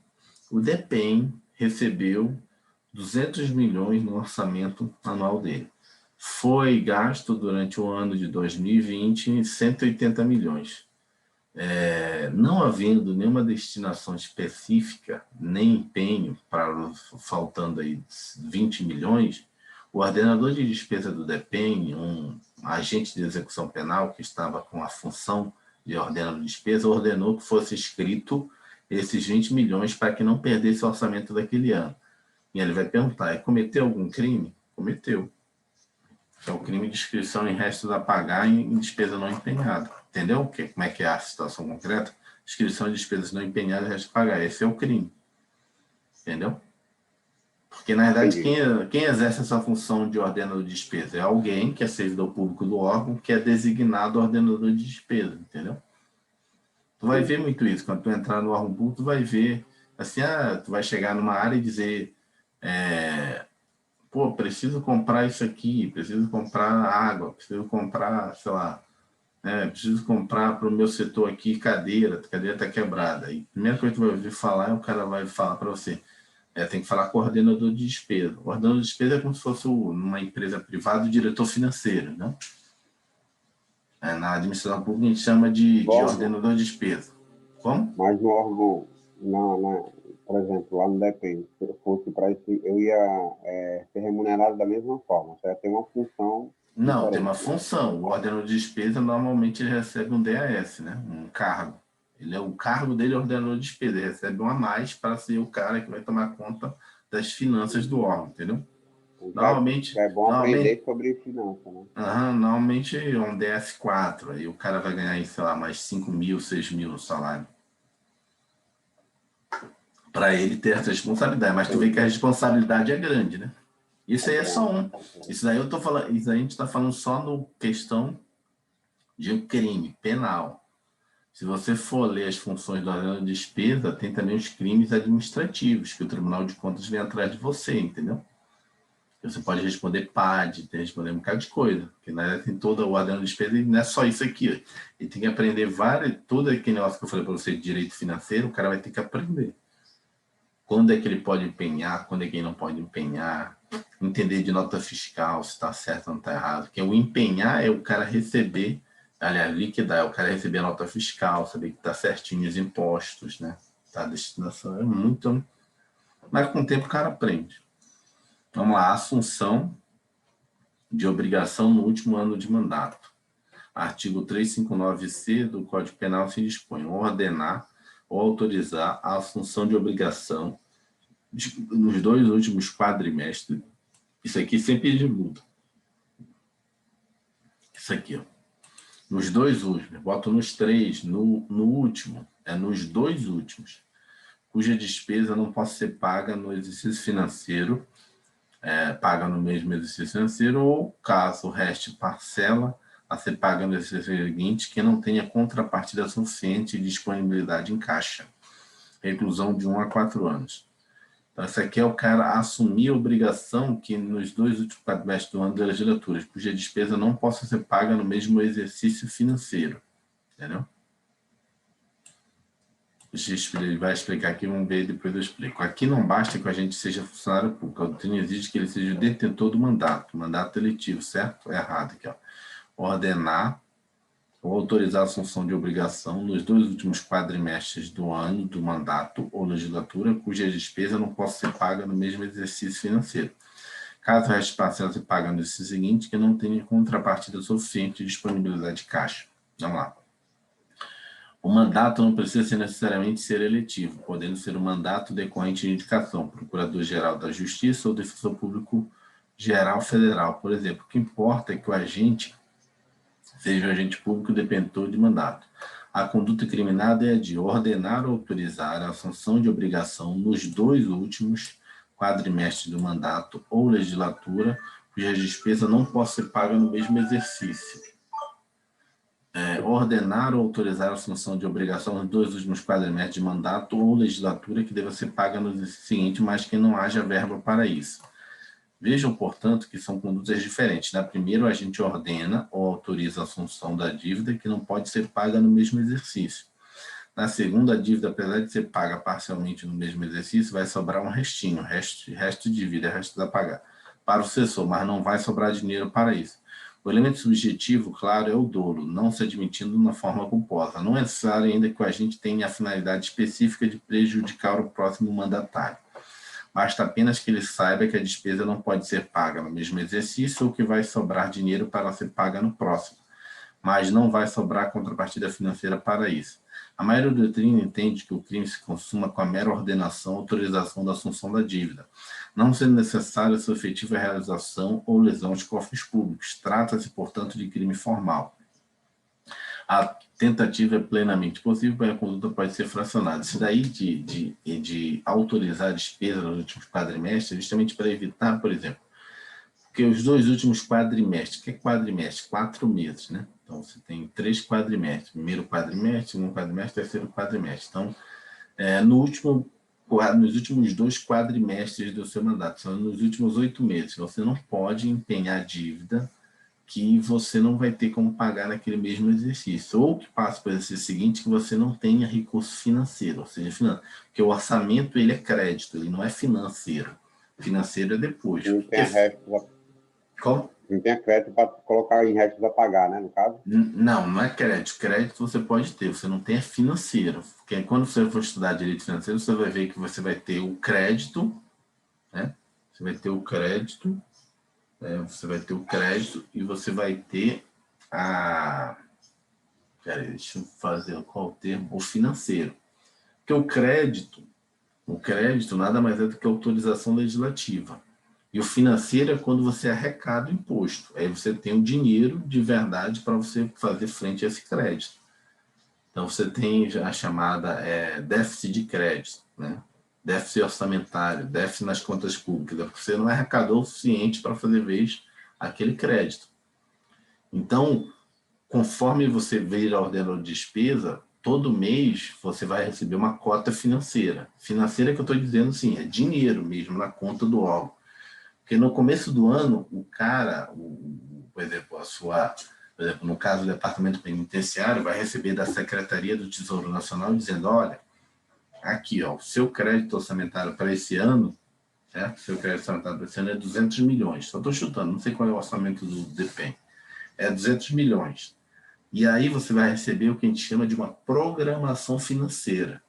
O DEPEN recebeu 200 milhões no orçamento anual dele. Foi gasto durante o ano de 2020 180 milhões. Não havendo nenhuma destinação específica, nem empenho, para faltando aí 20 milhões, o ordenador de despesa do DEPEN, um agente de execução penal que estava com a função de ordenador de despesa, ordenou que fosse escrito esses 20 milhões para que não perdesse o orçamento daquele ano. E ele vai perguntar, cometeu algum crime? Cometeu. É o crime de inscrição em restos a pagar em despesa não empenhada. Entendeu como é que é a situação concreta? Inscrição de despesas não empenhadas e restos a pagar. Esse é o crime. Entendeu? Porque, na verdade, Entendi. quem exerce essa função de ordenador de despesa é alguém que é servidor público do órgão que é designado ordenador de despesa. Entendeu? Tu vai Sim. ver muito isso. Quando tu entrar no órgão público, tu vai ver, assim, tu vai chegar numa área e dizer, pô, preciso comprar isso aqui, preciso comprar água, preciso comprar, sei lá, preciso comprar para o meu setor aqui cadeira, a cadeira está quebrada. E a primeira coisa que tu vai ouvir falar, o cara vai falar para você, tem que falar com o coordenador de despesa. O coordenador de despesa é como se fosse numa empresa privada o diretor financeiro, né? Na administração pública a gente chama Do de órgão, ordenador de despesa. Como? mas no órgão, por exemplo, lá no DEPEN, se eu fosse para isso, eu ia ser remunerado da mesma forma, só ia ter uma função Não, tem uma diferente, né? função. O ordenador de despesa, normalmente, ele recebe um DAS, né? Um cargo. O cargo dele é ordenador de despesa. Ele recebe um a mais para ser o cara que vai tomar conta das finanças do órgão, entendeu? Então, já Normalmente, é bom normalmente, aprender sobre finança, né? normalmente é um DS4. Aí o cara vai ganhar, sei lá, mais 5 mil, 6 mil no salário. Para ele ter essa responsabilidade. Mas tu vê que a Entendi. responsabilidade é grande, né? Isso É aí é só grande. um. Isso daí eu tô falando, isso aí a gente está falando só no questão de um crime penal. Se você for ler as funções da ordenador de despesa, tem também os crimes administrativos, que o Tribunal de Contas vem atrás de você, entendeu? Você pode responder PAD, tem que responder um bocado de coisa, porque na tem toda a ordem de despesa e não é só isso aqui. Ó. Ele tem que aprender todo aquele negócio que eu falei para você de direito financeiro, o cara vai ter que aprender. Quando é que ele pode empenhar, quando é que ele não pode empenhar, entender de nota fiscal, se está certo ou não está errado. Porque o empenhar é o cara receber, aliás, liquidar é o cara receber a nota fiscal, saber que está certinho os impostos, né? Tá, a destinação é muito... Mas com o tempo o cara aprende. Vamos lá, assunção de obrigação no último ano de mandato. Artigo 359-C do Código Penal se dispõe a ordenar ou autorizar a assunção de obrigação nos 2 últimos quadrimestres. Isso aqui sempre de multa. Isso aqui, ó. Nos 2 últimos, boto nos 3, no último, é nos 2 últimos, cuja despesa não pode ser paga no exercício financeiro, paga no mesmo exercício financeiro, ou caso reste parcela a ser paga no exercício seguinte, que não tenha contrapartida suficiente e disponibilidade em caixa. Reclusão de 1 a 4 anos. Então, essa aqui é o cara assumir a obrigação que nos 2 últimos quadrimestres do ano da legislatura, cuja despesa não possa ser paga no mesmo exercício financeiro. Entendeu? Ele vai explicar aqui, vamos ver, depois eu explico. Aqui não basta que a gente seja funcionário público, a doutrina exige que ele seja o detentor do mandato eletivo, certo? É errado aqui, ó. Ordenar ou autorizar a assunção de obrigação nos 2 últimos quadrimestres do ano do mandato ou legislatura, cuja despesa não possa ser paga no mesmo exercício financeiro. Caso reste parcela ser paga no exercício seguinte, que não tenha contrapartida suficiente de disponibilidade de caixa. Vamos lá. O mandato não precisa ser necessariamente ser eletivo, podendo ser um mandato decorrente de indicação, Procurador-Geral da Justiça ou Defensor Público Geral Federal, por exemplo. O que importa é que o agente seja um agente público detentor de mandato. A conduta criminada é a de ordenar ou autorizar a assunção de obrigação nos 2 últimos quadrimestres do mandato ou legislatura, cuja despesa não possa ser paga no mesmo exercício. Ordenar ou autorizar a assunção de obrigação nos 2 últimos quadrimestres de mandato ou legislatura que deva ser paga no exercício seguinte, mas que não haja verba para isso. Vejam, portanto, que são condutas diferentes. Na primeira, a gente ordena ou autoriza a assunção da dívida que não pode ser paga no mesmo exercício. Na segunda, a dívida, apesar de ser paga parcialmente no mesmo exercício, vai sobrar um restinho, resto de dívida, resto a pagar, para o sucessor, mas não vai sobrar dinheiro para isso. O elemento subjetivo, claro, é o dolo, não se admitindo na forma culposa. Não é necessário ainda que o agente tenha a finalidade específica de prejudicar o próximo mandatário. Basta apenas que ele saiba que a despesa não pode ser paga no mesmo exercício ou que vai sobrar dinheiro para ser paga no próximo, mas não vai sobrar contrapartida financeira para isso. A maioria da doutrina entende que o crime se consuma com a mera ordenação ou autorização da assunção da dívida, não sendo necessária sua efetiva realização ou lesão aos cofres públicos. Trata-se, portanto, de crime formal. A tentativa é plenamente possível, mas a conduta pode ser fracionada. Isso daí de autorizar a despesa nos últimos quadrimestres, justamente para evitar, por exemplo, porque os 2 últimos quadrimestres, o que é quadrimestre? 4 meses, né? Então, você tem 3 quadrimestres. Primeiro quadrimestre, segundo quadrimestre, terceiro quadrimestre. Então, nos últimos 2 quadrimestres do seu mandato, são nos últimos 8 meses, você não pode empenhar dívida que você não vai ter como pagar naquele mesmo exercício, ou que passe para o exercício seguinte que você não tenha recurso financeiro, ou seja, porque o orçamento ele é crédito, ele não é financeiro. Financeiro é depois. Não tem Qual? Não tem crédito para colocar em restos a pagar, né, no caso? Não é crédito. Crédito você pode ter, você não tem é financeiro. Porque quando você for estudar direito financeiro, você vai ver que você vai ter o crédito, né? Você vai ter o crédito, você vai ter o crédito e você vai ter a... Peraí, deixa eu fazer qual o termo? O financeiro. Porque o crédito nada mais é do que autorização legislativa. E o financeiro é quando você arrecada o imposto. Aí você tem o dinheiro de verdade para você fazer frente a esse crédito. Então você tem a chamada déficit de crédito, né? Déficit orçamentário, déficit nas contas públicas. Você não arrecadou o suficiente para fazer vez aquele crédito. Então, conforme você veja a ordem de despesa, todo mês você vai receber uma cota financeira. Financeira que eu estou dizendo, sim, é dinheiro mesmo na conta do órgão. Porque no começo do ano, o cara, por exemplo, por exemplo, no caso do Departamento Penitenciário, vai receber da Secretaria do Tesouro Nacional dizendo, olha, aqui, ó, o seu crédito orçamentário para esse ano, certo? O seu crédito orçamentário para esse ano é 200 milhões. Só estou chutando, não sei qual é o orçamento do DPEM. É 200 milhões. E aí você vai receber o que a gente chama de uma programação financeira.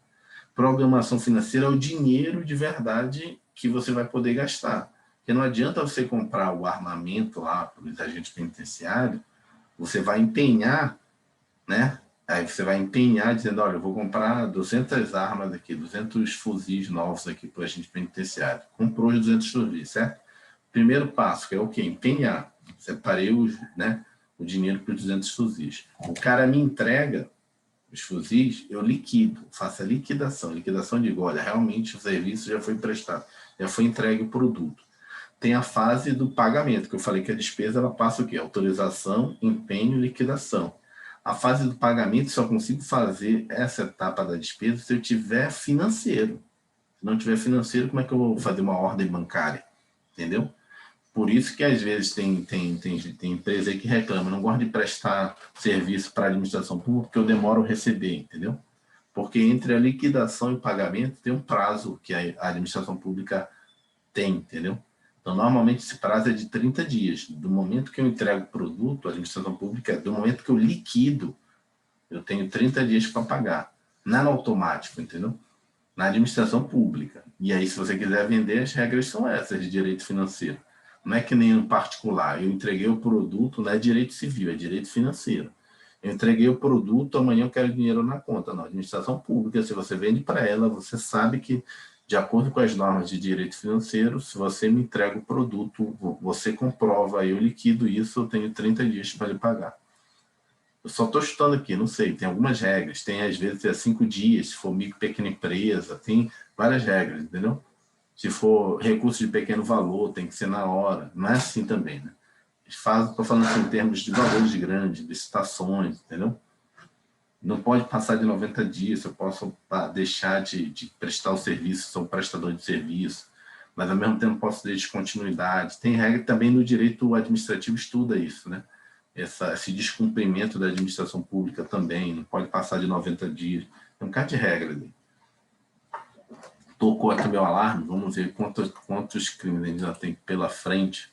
Programação financeira é o dinheiro de verdade que você vai poder gastar. Porque não adianta você comprar o armamento lá para os agentes penitenciários, você vai empenhar, né? Aí você vai empenhar dizendo, olha, eu vou comprar 200 armas aqui, 200 fuzis novos aqui para o agente penitenciário. Comprou os 200 fuzis, certo? Primeiro passo, que é o quê? Empenhar. Separei o dinheiro para os 200 fuzis. O cara me entrega os fuzis, eu liquido, faço a liquidação. Liquidação de olha, realmente o serviço já foi prestado, já foi entregue o produto. Tem a fase do pagamento, que eu falei que a despesa ela passa o quê? Autorização, empenho e liquidação. A fase do pagamento só consigo fazer essa etapa da despesa se eu tiver financeiro. Se não tiver financeiro, como é que eu vou fazer uma ordem bancária? Entendeu? Por isso que às vezes tem empresa aí que reclama, não gosta de prestar serviço para a administração pública porque eu demoro a receber, entendeu? Porque entre a liquidação e o pagamento tem um prazo que a administração pública tem, entendeu? Então, normalmente esse prazo é de 30 dias. Do momento que eu entrego o produto, a administração pública, do momento que eu liquido, eu tenho 30 dias para pagar. Não é no automático, entendeu? Na administração pública. E aí, se você quiser vender, as regras são essas de direito financeiro. Não é que nem no particular. Eu entreguei o produto, não é direito civil, é direito financeiro. Eu entreguei o produto, amanhã eu quero dinheiro na conta. Na administração pública, se você vende para ela, você sabe que, de acordo com as normas de direito financeiro, se você me entrega o produto, você comprova, eu liquido isso, eu tenho 30 dias para lhe pagar. Eu só estou chutando aqui, não sei, tem algumas regras, tem às vezes 5 dias, se for micro, pequena empresa, tem várias regras, entendeu? Se for recurso de pequeno valor, tem que ser na hora, não é assim também, né? Estou falando assim, em termos de valores grandes, licitações, entendeu? Não pode passar de 90 dias, eu posso deixar de prestar o serviço, sou prestador de serviço, mas ao mesmo tempo posso ter descontinuidade. Tem regra também no direito administrativo, estuda isso, né? Esse descumprimento da administração pública também, não pode passar de 90 dias. Tem um bocado de regra ali. Tocou aqui meu alarme, vamos ver quantos crimes a gente já tem pela frente,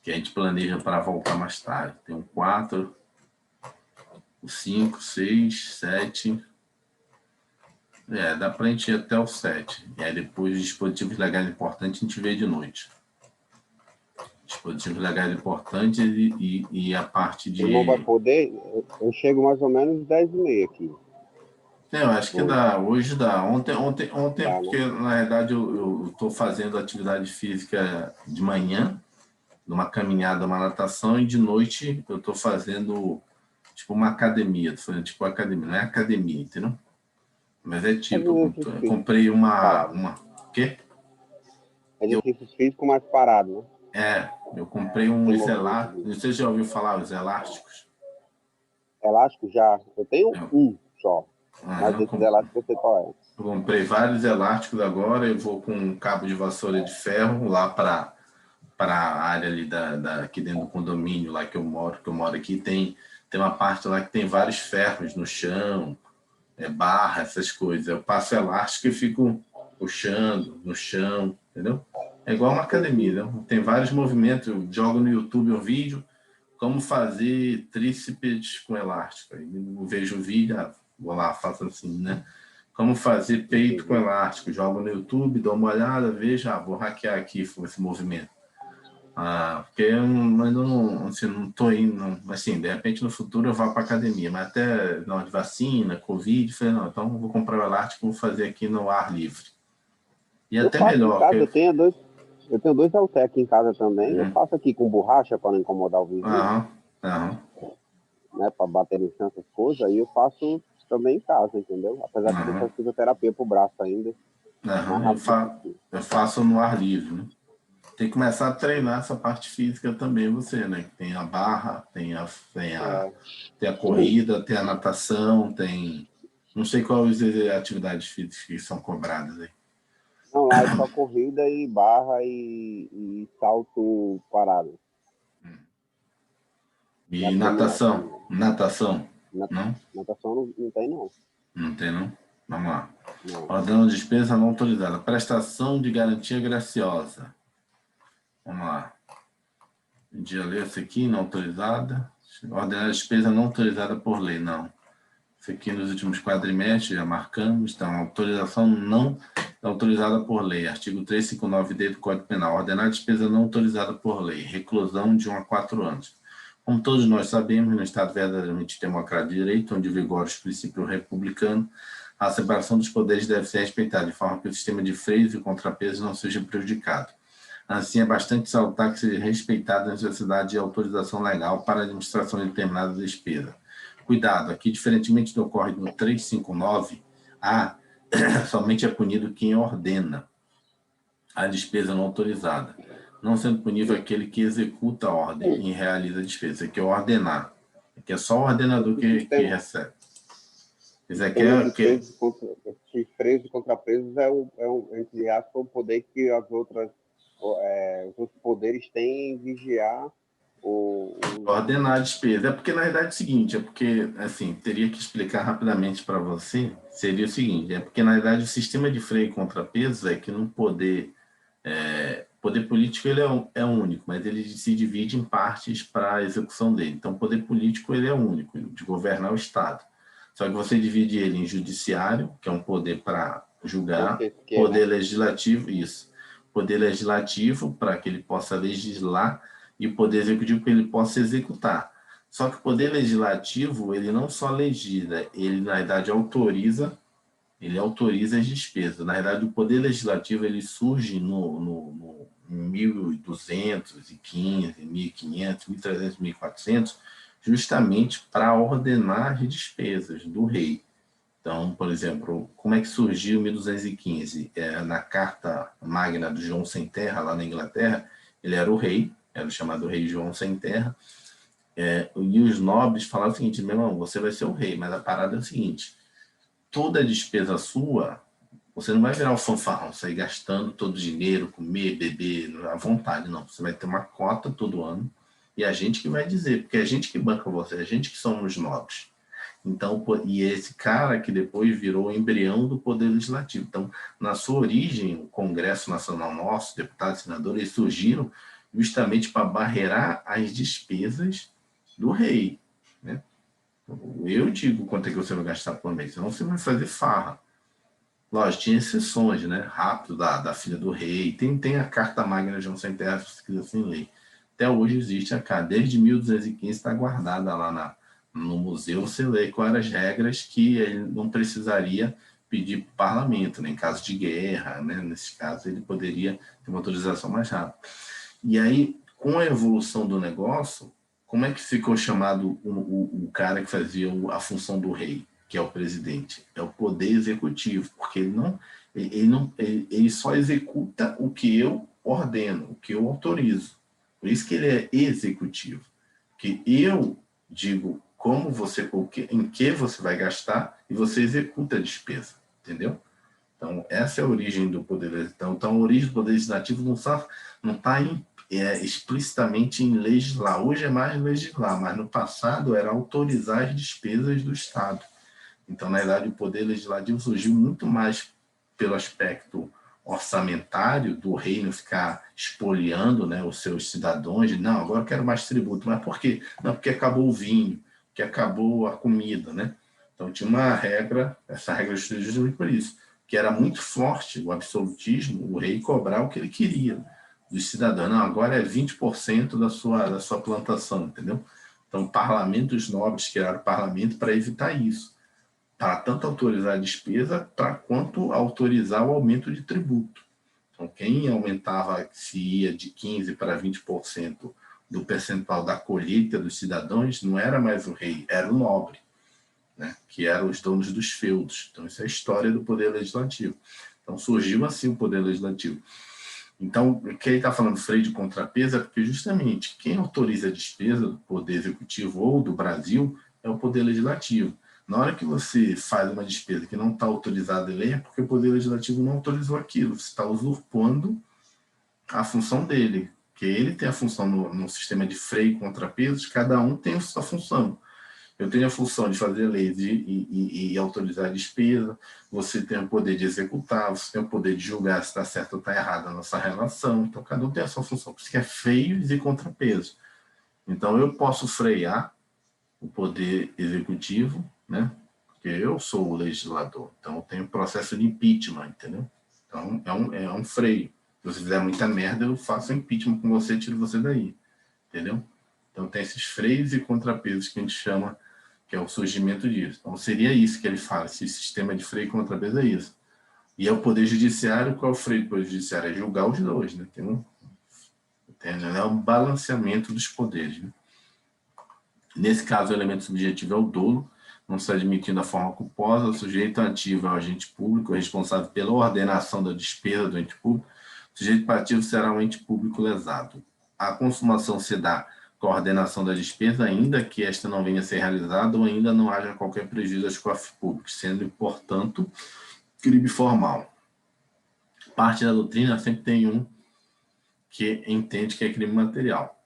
que a gente planeja para voltar mais tarde. Tem um 4, o 5, 6, 7. Dá para a gente ir até o 7. E aí depois, dispositivos legais importantes, a gente vê de noite. Dispositivos legais importantes e a parte de... Não vai poder, eu chego mais ou menos 10h30 aqui. Eu acho que dá, hoje dá. Ontem Dá, porque né? na verdade eu estou fazendo atividade física de manhã, numa caminhada, uma natação, e de noite eu estou fazendo tipo uma academia, estou fazendo tipo academia, não é academia, entendeu? Mas é tipo, eu comprei uma... Quê? Exercícios físicos mais parado, né? Eu comprei uns elásticos, não sei se já ouviu falar, os elásticos. Elástico já, eu tenho um só, mas esses elásticos eu sei qual é. Eu comprei vários elásticos agora, eu vou com um cabo de vassoura de ferro lá para a área ali aqui dentro do condomínio lá que eu moro aqui, tem uma parte lá que tem vários ferros no chão, barra, essas coisas. Eu passo elástico e fico puxando no chão, entendeu? É igual uma academia, né? Tem vários movimentos, eu jogo no YouTube um vídeo, como fazer tríceps com elástico. Aí eu vejo o vídeo, vou lá, faço assim, né? Como fazer peito com elástico, jogo no YouTube, dou uma olhada, vejo, vou hackear aqui esse movimento. Porque eu não estou indo, assim, de repente no futuro eu vou para academia, mas até na hora de vacina, Covid, falei, não, então eu vou comprar o elástico e vou fazer aqui no ar livre. E eu até faço melhor. Em casa, eu tenho dois halter aqui em casa também, eu faço aqui com borracha para não incomodar o vizinho, né, para bater no chão, essas coisas, aí eu faço também em casa, entendeu? Apesar de eu fazer fisioterapia pro braço ainda. Eu faço no ar livre, né? Tem que começar a treinar essa parte física também, você, né? Tem a barra, tem a corrida, tem a natação, tem... Não sei quais atividades físicas que são cobradas aí. Não, lá é só corrida e barra e salto parado. E natação? Natação? Não? Natação não tem, não. Não tem, não? Vamos lá. Não. Ordenando despesa não autorizada. Prestação de garantia graciosa. Vamos lá. Podia ler essa aqui, não autorizada. Ordenar despesa não autorizada por lei, não. Isso aqui nos últimos quadrimestres já marcamos. Então, autorização não autorizada por lei. Artigo 359D do Código Penal. Ordenar despesa não autorizada por lei. Reclusão de 1 a 4 anos. Como todos nós sabemos, no Estado verdadeiramente democrático de direito, onde vigora os princípios republicanos, a separação dos poderes deve ser respeitada, de forma que o sistema de freios e contrapesos não seja prejudicado. Assim, é bastante salutar que seja respeitada a necessidade de autorização legal para a administração de determinada despesa. Cuidado, aqui, diferentemente do ocorre no 359A, somente é punido quem ordena a despesa não autorizada, não sendo punível aquele que executa a ordem e realiza a despesa, que é ordenar, que é só o ordenador que recebe. Esses freios e contrapesos entre aspas, o poder que os outros poderes têm em vigiar ordenar a despesa. É porque, na verdade, é o seguinte, é porque, assim, teria que explicar rapidamente para você, seria o seguinte, é porque, na verdade, o sistema de freio e contrapeso é que no poder político ele é único, mas ele se divide em partes para a execução dele. Então, o poder político ele é único, de governar o Estado. Só que você divide ele em judiciário, que é um poder para julgar, poder legislativo, isso. Poder legislativo, para que ele possa legislar, e o poder executivo, para que ele possa executar. Só que o poder legislativo, ele não só legisla, ele, na verdade, autoriza as despesas. Na verdade, o poder legislativo ele surge no 1215, 1500, 1300, 1400, justamente para ordenar as despesas do rei. Então, por exemplo, como é que surgiu em 1215? Na Carta Magna do João Sem Terra, lá na Inglaterra, ele era o rei, era o chamado rei João Sem Terra, e os nobres falaram o seguinte: meu irmão, você vai ser o rei, mas a parada é o seguinte: toda despesa sua, você não vai virar o fanfarrão, sair gastando todo o dinheiro, comer, beber, à vontade, não. Você vai ter uma cota todo ano e a gente que vai dizer, porque é a gente que banca você, é a gente que somos nobres. Então, e esse cara que depois virou o embrião do Poder Legislativo. Então, na sua origem, o Congresso Nacional nosso, deputados e senadores, eles surgiram justamente para barrerar as despesas do rei, né? Eu digo quanto é que você vai gastar por mês, senão você vai fazer farra. Lógico, tinha exceções, né? Rápido, da filha do rei. Tem a Carta Magna de João Sem Terra escrita assim em lei. Até hoje existe a carta. Desde 1215 está guardada lá no museu. Você lê quais eram as regras que ele não precisaria pedir para o parlamento, né? Em caso de guerra, né? Nesse caso, ele poderia ter uma autorização mais rápida. E aí, com a evolução do negócio, como é que ficou chamado o cara que fazia a função do rei, que é o presidente? É o poder executivo, porque ele só executa o que eu ordeno, o que eu autorizo. Por isso que ele é executivo. Que eu digo em que você vai gastar e você executa a despesa, entendeu? Então, essa é a origem do poder legislativo. Então, a origem do poder legislativo não está explicitamente em legislar. Hoje é mais legislar, mas no passado era autorizar as despesas do Estado. Então, na verdade, o poder legislativo surgiu muito mais pelo aspecto orçamentário, do reino ficar espoliando, né, os seus cidadãos, de não, agora eu quero mais tributo. Mas por quê? Não, porque acabou o vinho, porque acabou a comida, né? Então tinha uma regra, essa regra justamente por isso, que era muito forte o absolutismo, o rei cobrar o que ele queria dos cidadãos. Não, agora é 20% da sua plantação, entendeu? Então, parlamentos nobres criaram o parlamento para evitar isso, para tanto autorizar a despesa quanto autorizar o aumento de tributo. Então, quem aumentava, se ia de 15% para 20% do percentual da colheita dos cidadãos, não era mais o rei, era o nobre, né? Que eram os donos dos feudos. Então, isso é a história do poder legislativo. Então, surgiu assim o poder legislativo. Então, o que ele está falando freio de contrapeso é porque justamente quem autoriza a despesa do poder executivo ou do Brasil é o poder legislativo. Na hora que você faz uma despesa que não está autorizada em lei, é porque o Poder Legislativo não autorizou aquilo. Você está usurpando a função dele, que ele tem a função no sistema de freio e contrapesos, cada um tem a sua função. Eu tenho a função de fazer leis e autorizar a despesa, você tem o poder de executar, você tem o poder de julgar se está certo ou está errado a nossa relação, então cada um tem a sua função, por isso que é freios e contrapesos. Então eu posso frear o poder executivo, né? Porque eu sou o legislador, então eu tenho processo de impeachment, entendeu? Então é um freio. Se você fizer muita merda, eu faço impeachment com você e tiro você daí, entendeu? Então tem esses freios e contrapesos que a gente chama, que é o surgimento disso. Então seria isso que ele fala, esse sistema de freio e contrapeso é isso. E é o poder judiciário, qual é o freio do poder judiciário? É julgar os dois, né? Tem um balanceamento dos poderes, né? Nesse caso, o elemento subjetivo é o dolo, não se admitindo a forma culposa, o sujeito ativo é o agente público, responsável pela ordenação da despesa do ente público, o sujeito passivo será um ente público lesado. A consumação se dá com a ordenação da despesa, ainda que esta não venha a ser realizada ou ainda não haja qualquer prejuízo aos cofres públicos, sendo, portanto, crime formal. Parte da doutrina sempre tem um que entende que é crime material.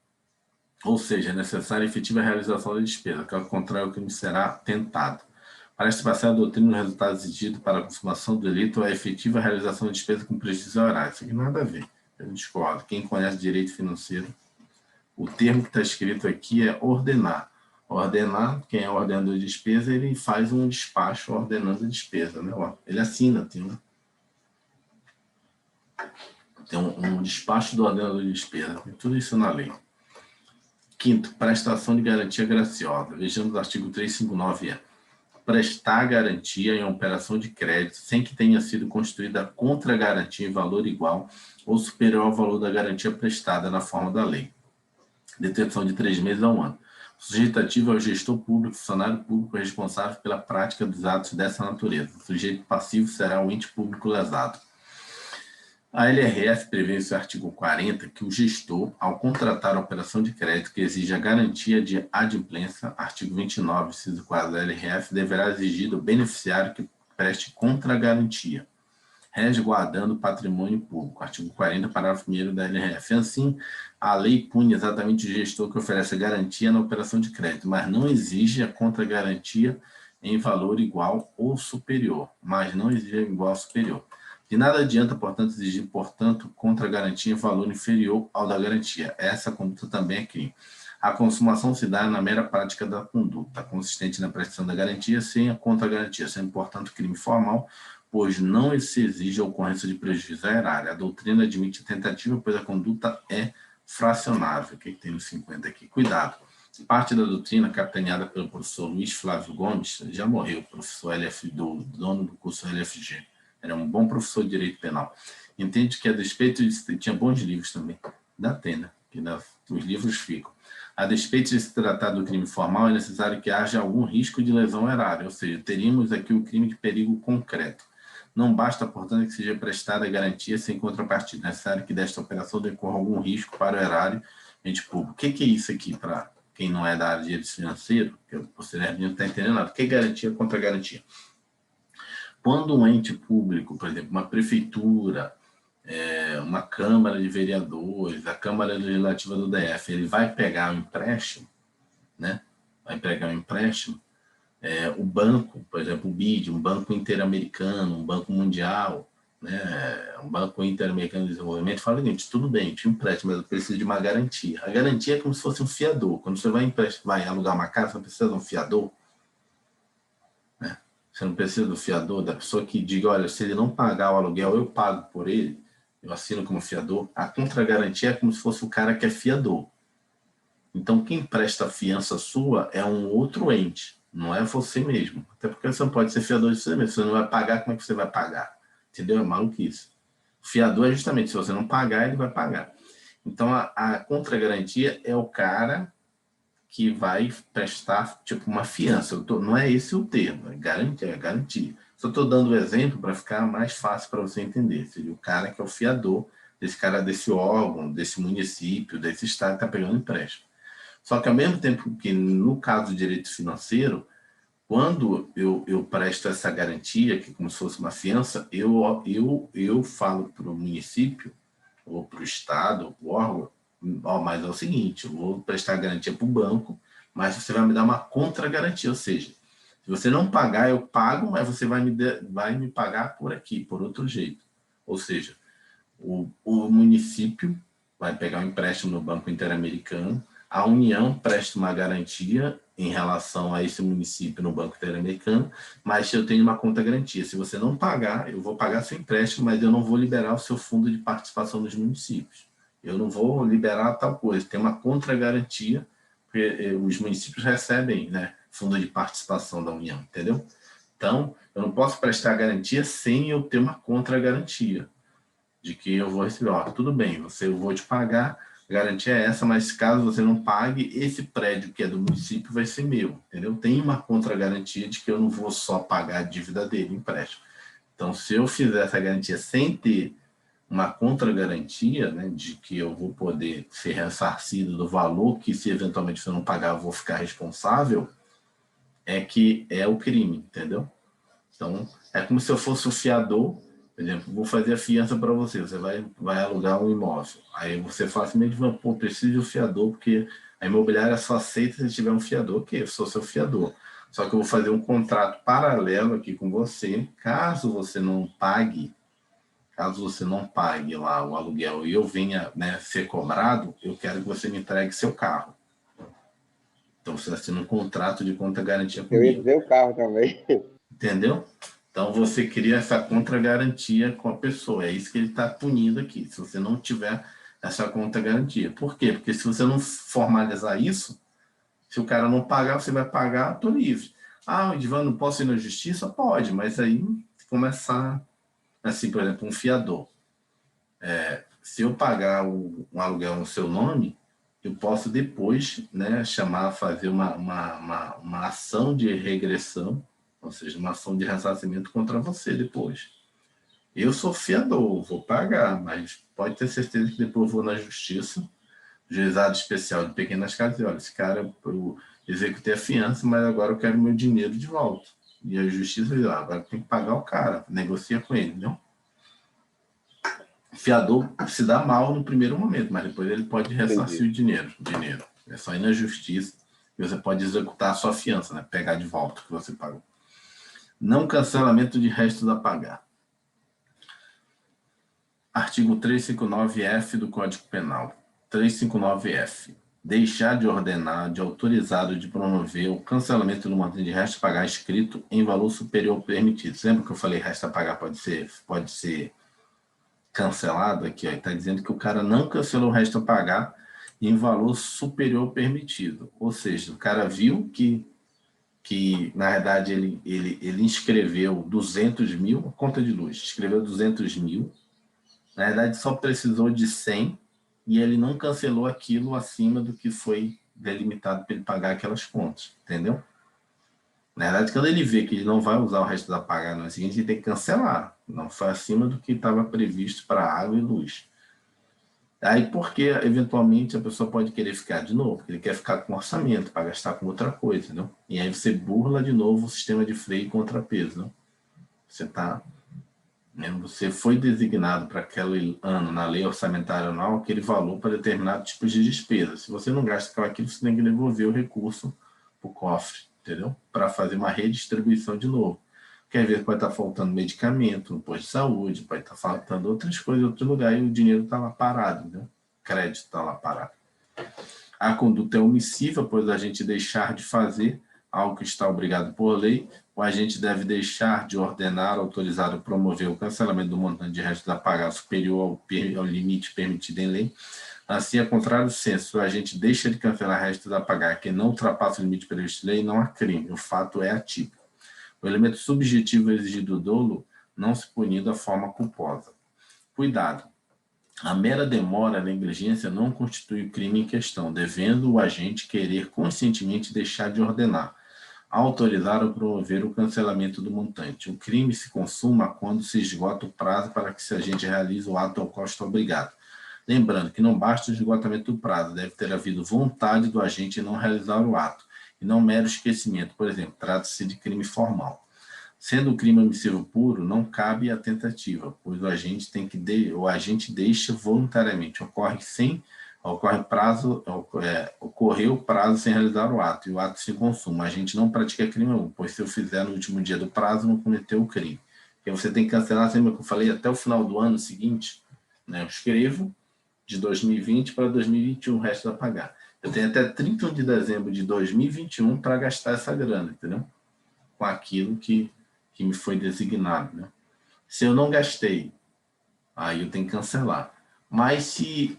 Ou seja, é necessária a efetiva realização da despesa, caso contrário, o crime será tentado. Para esta parcela da doutrina, o resultado exigido para a consumação do delito é a efetiva realização da despesa com prejuízo horário. Isso aqui nada a ver, eu discordo. Quem conhece direito financeiro, o termo que está escrito aqui é ordenar. Ordenar, quem é ordenador de despesa, ele faz um despacho ordenando a despesa, né? Ele assina, tem um despacho do ordenador de despesa, tem tudo isso na lei. Quinto, prestação de garantia graciosa. Vejamos o artigo 359-E. Prestar garantia em uma operação de crédito sem que tenha sido constituída contra-garantia em valor igual ou superior ao valor da garantia prestada na forma da lei. Detenção de 3 meses a 1 ano. O sujeito ativo é o gestor público, funcionário público responsável pela prática dos atos dessa natureza. O sujeito passivo será o ente público lesado. A LRF prevê, em seu artigo 40, que o gestor, ao contratar a operação de crédito que exija garantia de adimplência, artigo 29, inciso 4 da LRF, deverá exigir do beneficiário que preste contra-garantia, resguardando o patrimônio público, artigo 40, parágrafo 1º da LRF. Assim, a lei pune exatamente o gestor que oferece garantia na operação de crédito, mas não exige a contra-garantia em valor igual ou superior, De nada adianta, portanto, exigir, contra-garantia em valor inferior ao da garantia. Essa conduta também é crime. A consumação se dá na mera prática da conduta, consistente na prestação da garantia sem a contra-garantia, sendo, portanto, crime formal, pois não se exige a ocorrência de prejuízo à erária. A doutrina admite tentativa, pois a conduta é fracionável. O que tem no 50 aqui? Cuidado. Parte da doutrina, capitaneada pelo professor Luiz Flávio Gomes, já morreu, professor dono do curso LFG, era um bom professor de direito penal. Entende que, a despeito de... Tinha bons livros também, da Atena, que os livros ficam. A despeito de se tratar do crime formal, é necessário que haja algum risco de lesão erária, ou seja, teríamos aqui o crime de perigo concreto. Não basta, portanto, que seja prestada a garantia sem contrapartida. É necessário que desta operação decorra algum risco para o erário ente público. O que é isso aqui, para quem não é da área de direito financeiro, que você não está entendendo nada? O que é garantia contra garantia? Quando um ente público, por exemplo, uma prefeitura, uma Câmara de Vereadores, a Câmara Legislativa do DF, ele vai pegar um empréstimo, né? O banco, por exemplo, o BID, um banco interamericano, um banco mundial, né? Um banco interamericano de desenvolvimento, fala o seguinte: tudo bem, te empresto, mas eu preciso de uma garantia. A garantia é como se fosse um fiador. Quando você vai alugar uma casa, você precisa de um fiador. Você não precisa do fiador, da pessoa que diga, olha, se ele não pagar o aluguel, eu pago por ele, eu assino como fiador. A contra-garantia é como se fosse o cara que é fiador. Então, quem presta a fiança sua é um outro ente, não é você mesmo. Até porque você não pode ser fiador de você mesmo. Se você não vai pagar, como é que você vai pagar? Entendeu? É maluquice. O fiador é justamente, se você não pagar, ele vai pagar. Então, a contra-garantia é o cara que vai prestar tipo uma fiança. Não é esse o termo, é garantia. Só estou dando o exemplo para ficar mais fácil para você entender. Seria o cara que é o fiador desse cara, desse órgão, desse município, desse estado que está pegando empréstimo. Só que ao mesmo tempo que no caso do direito financeiro, Quando eu presto essa garantia, que é como se fosse uma fiança, eu falo para o município, ou para o Estado, o órgão, mas é o seguinte, eu vou prestar garantia para o banco, mas você vai me dar uma contra-garantia, ou seja, se você não pagar, eu pago, mas você vai me pagar por aqui, por outro jeito. Ou seja, o município vai pegar um empréstimo no Banco Interamericano, a União presta uma garantia em relação a esse município no Banco Interamericano, mas eu tenho uma conta-garantia. Se você não pagar, eu vou pagar seu empréstimo, mas eu não vou liberar o seu fundo de participação dos municípios. Eu não vou liberar tal coisa. Tem uma contra-garantia, porque os municípios recebem, né, fundo de participação da União, entendeu? Então, eu não posso prestar garantia sem eu ter uma contra-garantia de que eu vou receber, ó, tudo bem, eu vou te pagar, a garantia é essa, mas caso você não pague, esse prédio que é do município vai ser meu, entendeu? Tem uma contra-garantia de que eu não vou só pagar a dívida dele, empréstimo. Então, se eu fizer essa garantia sem ter uma contra-garantia, né, de que eu vou poder ser ressarcido do valor que, se eventualmente eu não pagar, eu vou ficar responsável, é que é o crime, entendeu? Então, é como se eu fosse o fiador. Por exemplo, vou fazer a fiança para você, você vai alugar um imóvel. Aí você fala assim, pô, preciso de um fiador, porque a imobiliária só aceita se tiver um fiador. Ok, eu sou seu fiador. Só que eu vou fazer um contrato paralelo aqui com você, caso você não pague lá o aluguel e eu venha, né, ser cobrado, eu quero que você me entregue seu carro. Então você assina um contrato de contra-garantia comigo. Eu ia dizer o carro também. Entendeu? Então, você cria essa contra-garantia com a pessoa. É isso que ele está punindo aqui, se você não tiver essa contra-garantia. Por quê? Porque se você não formalizar isso, se o cara não pagar, você vai pagar, estou livre. Ah, Edivan, não posso ir na justiça? Pode, mas aí começar, assim, por exemplo, um fiador. Se eu pagar um aluguel no seu nome, eu posso depois, né, fazer uma ação de regressão, ou seja, uma ação de ressarcimento contra você depois. Eu sou fiador, vou pagar, mas pode ter certeza que depois eu vou na justiça, juizado especial de pequenas casas, e olha, esse cara, eu executei a fiança, mas agora eu quero meu dinheiro de volta. E a justiça diz, agora tem que pagar o cara, negocia com ele, não? O fiador se dá mal no primeiro momento, mas depois ele pode ressarcir o dinheiro. É só ir na justiça e você pode executar a sua fiança, né? Pegar de volta o que você pagou. Não cancelamento de restos a pagar. Artigo 359-F do Código Penal. 359-F. Deixar de ordenar, de autorizar ou de promover o cancelamento do montante de resto a pagar escrito em valor superior ao permitido. Lembra que eu falei resto a pagar pode ser cancelado aqui? Está dizendo que o cara não cancelou o resto a pagar em valor superior ao permitido. Ou seja, o cara viu que na verdade, ele inscreveu 200 mil, conta de luz, escreveu 200 mil, na verdade só precisou de 100 e ele não cancelou aquilo acima do que foi delimitado para ele pagar aquelas contas, entendeu? Na verdade, quando ele vê que ele não vai usar o resto da pagar no ano seguinte, ele tem que cancelar, não foi acima do que estava previsto para água e luz. Aí, porque, eventualmente, a pessoa pode querer ficar de novo, porque ele quer ficar com orçamento para gastar com outra coisa, não? E aí você burla de novo o sistema de freio e contrapeso, não? Você foi designado para aquele ano, na lei orçamentária anual, aquele valor para determinado tipo de despesa. Se você não gasta com aquilo, você tem que devolver o recurso para o cofre, entendeu? Para fazer uma redistribuição de novo. Porque às vezes pode estar faltando medicamento no posto de saúde, pode estar faltando outras coisas em outro lugar e o dinheiro está lá parado, né? O crédito está lá parado. A conduta é omissiva, pois a gente deixar de fazer algo que está obrigado por lei, o agente deve deixar de ordenar, autorizar ou promover o cancelamento do montante de restos a pagar superior ao limite permitido em lei. Assim, a contrário senso, se o agente deixa de cancelar restos a pagar que não ultrapassa o limite previsto em lei, não há crime, o fato é atípico. O elemento subjetivo exigido do dolo não se punir da forma culposa. Cuidado! A mera demora, a negligência não constitui o crime em questão, devendo o agente querer conscientemente deixar de ordenar, autorizar ou promover o cancelamento do montante. O crime se consuma quando se esgota o prazo para que o agente realize o ato ao qual está obrigado. Lembrando que não basta o esgotamento do prazo, deve ter havido vontade do agente em não realizar o ato. e não mero esquecimento. Por exemplo, trata-se de crime formal. Sendo o crime omissivo puro, não cabe a tentativa, pois o agente deixa voluntariamente, ocorreu o prazo sem realizar o ato, e o ato se consuma. A gente não pratica crime algum, pois se eu fizer no último dia do prazo, não cometeu o crime. Porque você tem que cancelar, lembra que eu falei, até o final do ano seguinte, né? Eu escrevo de 2020 para 2021, o resto a pagar. Eu tenho até 31 de dezembro de 2021 para gastar essa grana, entendeu? Com aquilo que me foi designado, né? Se eu não gastei, aí eu tenho que cancelar. Mas se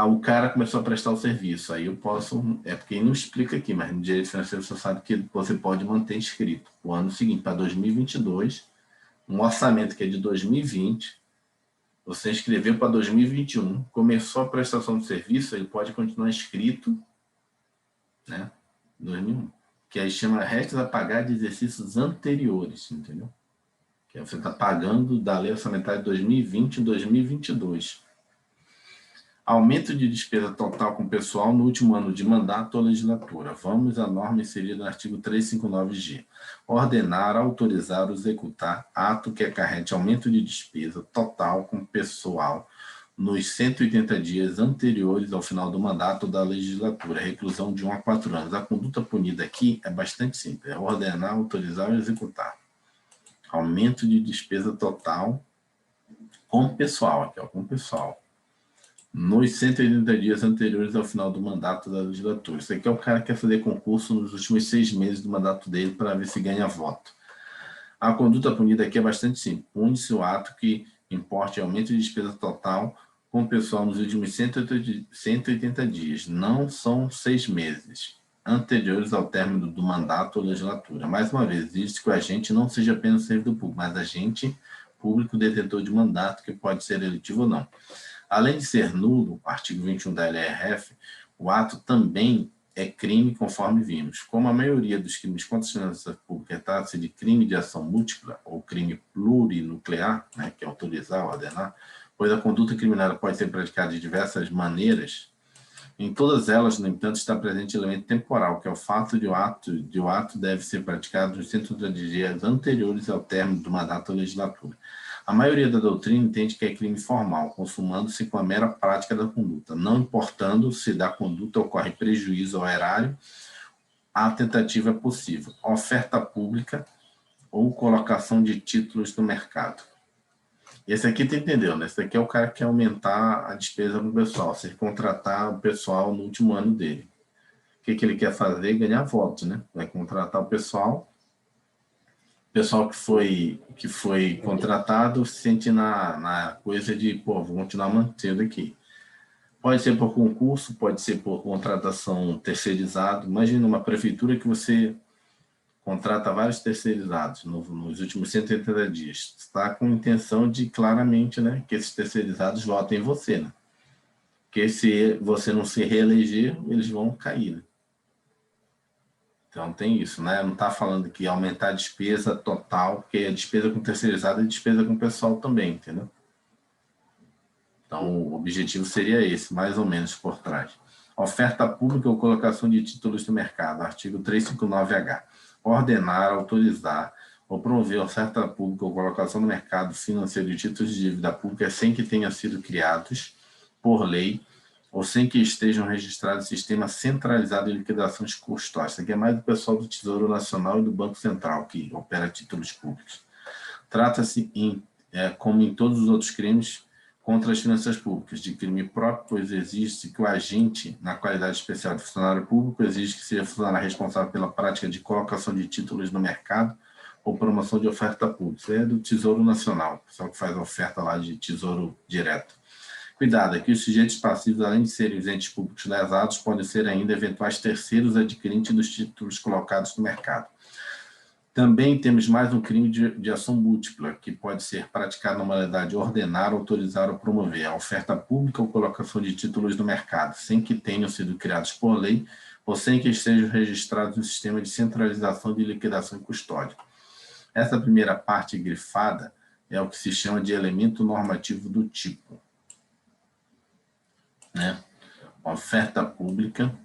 o cara começou a prestar o serviço, aí eu posso, porque não explica aqui, mas no direito financeiro você sabe que você pode manter inscrito o ano seguinte, para 2022, um orçamento que é de 2020, você inscreveu para 2021, começou a prestação de serviço, ele pode continuar inscrito, né, 2001, que aí chama restos a pagar de exercícios anteriores, entendeu? Que aí você está pagando da lei orçamentária de 2020 e 2022. Aumento de despesa total com pessoal no último ano de mandato ou legislatura. Vamos à norma inserida no artigo 359-G. Ordenar, autorizar ou executar ato que acarrete aumento de despesa total com pessoal nos 180 dias anteriores ao final do mandato ou da legislatura. Reclusão de 1 a 4 anos. A conduta punida aqui é bastante simples. É ordenar, autorizar ou executar. Aumento de despesa total com pessoal. Aqui, ó, com pessoal. Nos 180 dias anteriores ao final do mandato da legislatura. Isso aqui é o cara que quer fazer concurso nos últimos 6 meses do mandato dele para ver se ganha voto. A conduta punida aqui é bastante simples. Pune-se o ato que importe aumento de despesa total com o pessoal nos últimos 180 dias. Não são 6 meses anteriores ao término do mandato ou legislatura. Mais uma vez, existe que o agente não seja apenas servidor público, mas agente público detentor de mandato, que pode ser eletivo ou não. Além de ser nulo, artigo 21 da LRF, o ato também é crime, conforme vimos. Como a maioria dos crimes contra a segurança pública trata-se de crime de ação múltipla, ou crime plurinuclear, né, que é autorizar, ordenar, pois a conduta criminal pode ser praticada de diversas maneiras, em todas elas, no entanto, está presente o elemento temporal, que é o fato de o ato deve ser praticado nos 180 dias anteriores ao término do mandato da legislatura. A maioria da doutrina entende que é crime formal, consumando-se com a mera prática da conduta, não importando se da conduta ocorre prejuízo ao erário, a tentativa é possível, oferta pública ou colocação de títulos no mercado. Esse aqui tu entendeu, né? Esse aqui é o cara que quer aumentar a despesa do pessoal, se contratar o pessoal no último ano dele. O que ele quer fazer? Ganhar votos, né? Vai contratar o pessoal que foi contratado se sente na coisa de, vou continuar mantendo aqui. Pode ser por concurso, pode ser por contratação terceirizada. Imagina uma prefeitura que você contrata vários terceirizados nos últimos 180 dias. Está com intenção de, claramente, né, que esses terceirizados votem em você, né? Porque se você não se reeleger, eles vão cair, né? Então tem isso, né? Não está falando que aumentar a despesa total, porque a despesa com terceirizado é despesa com pessoal também, entendeu? Então o objetivo seria esse, mais ou menos por trás. Oferta pública ou colocação de títulos no mercado, artigo 359-H. Ordenar, autorizar ou promover oferta pública ou colocação no mercado financeiro de títulos de dívida pública sem que tenham sido criados por lei ou sem que estejam registrados em sistema centralizado de liquidações custódias. Isso aqui é mais do pessoal do Tesouro Nacional e do Banco Central, que opera títulos públicos. Trata-se, como em todos os outros crimes contra as finanças públicas, de crime próprio, pois exige que o agente, na qualidade especial de funcionário público, exige que seja funcionário responsável pela prática de colocação de títulos no mercado ou promoção de oferta pública. Isso é do Tesouro Nacional, o pessoal que faz a oferta lá de tesouro direto. Cuidado, aqui os sujeitos passivos, além de serem os entes públicos lesados, podem ser ainda eventuais terceiros adquirentes dos títulos colocados no mercado. Também temos mais um crime de ação múltipla, que pode ser praticado na modalidade ordenar, autorizar ou promover a oferta pública ou colocação de títulos no mercado, sem que tenham sido criados por lei ou sem que estejam registrados no sistema de centralização de liquidação e custódia. Essa primeira parte grifada é o que se chama de elemento normativo do tipo, né? Oferta pública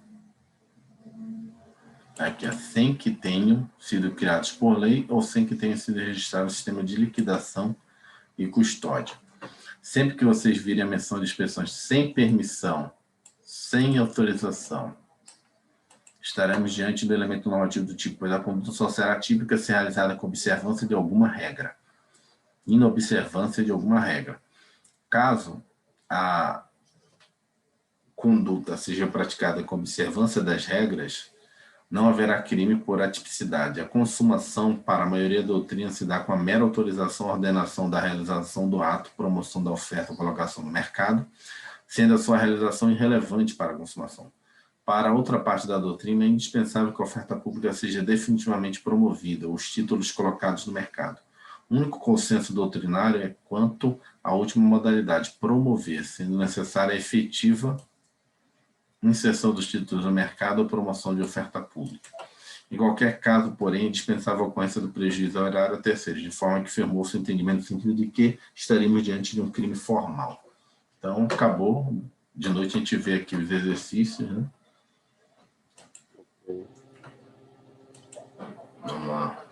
Aqui, ó, sem que tenham sido criados por lei ou sem que tenham sido registrados no sistema de liquidação e custódia. Sempre que vocês virem a menção de expressões sem permissão, sem autorização, estaremos diante do elemento normativo do tipo, pois a conduta só será típica se realizada com observância de alguma regra. Inobservância de alguma regra. Caso a conduta seja praticada com observância das regras, não haverá crime por atipicidade. A consumação, para a maioria da doutrina, se dá com a mera autorização ou ordenação da realização do ato, promoção da oferta ou colocação no mercado, sendo a sua realização irrelevante para a consumação. Para outra parte da doutrina, é indispensável que a oferta pública seja definitivamente promovida, os títulos colocados no mercado. O único consenso doutrinário é quanto à última modalidade, promover, sendo necessária a efetiva inserção dos títulos no mercado ou promoção de oferta pública. Em qualquer caso, porém, é indispensável a ocorrência do prejuízo ao erário a terceiros, de forma que firmou-se o entendimento no sentido de que estaríamos diante de um crime formal. Então, acabou. De noite a gente vê aqui os exercícios, né? Vamos lá.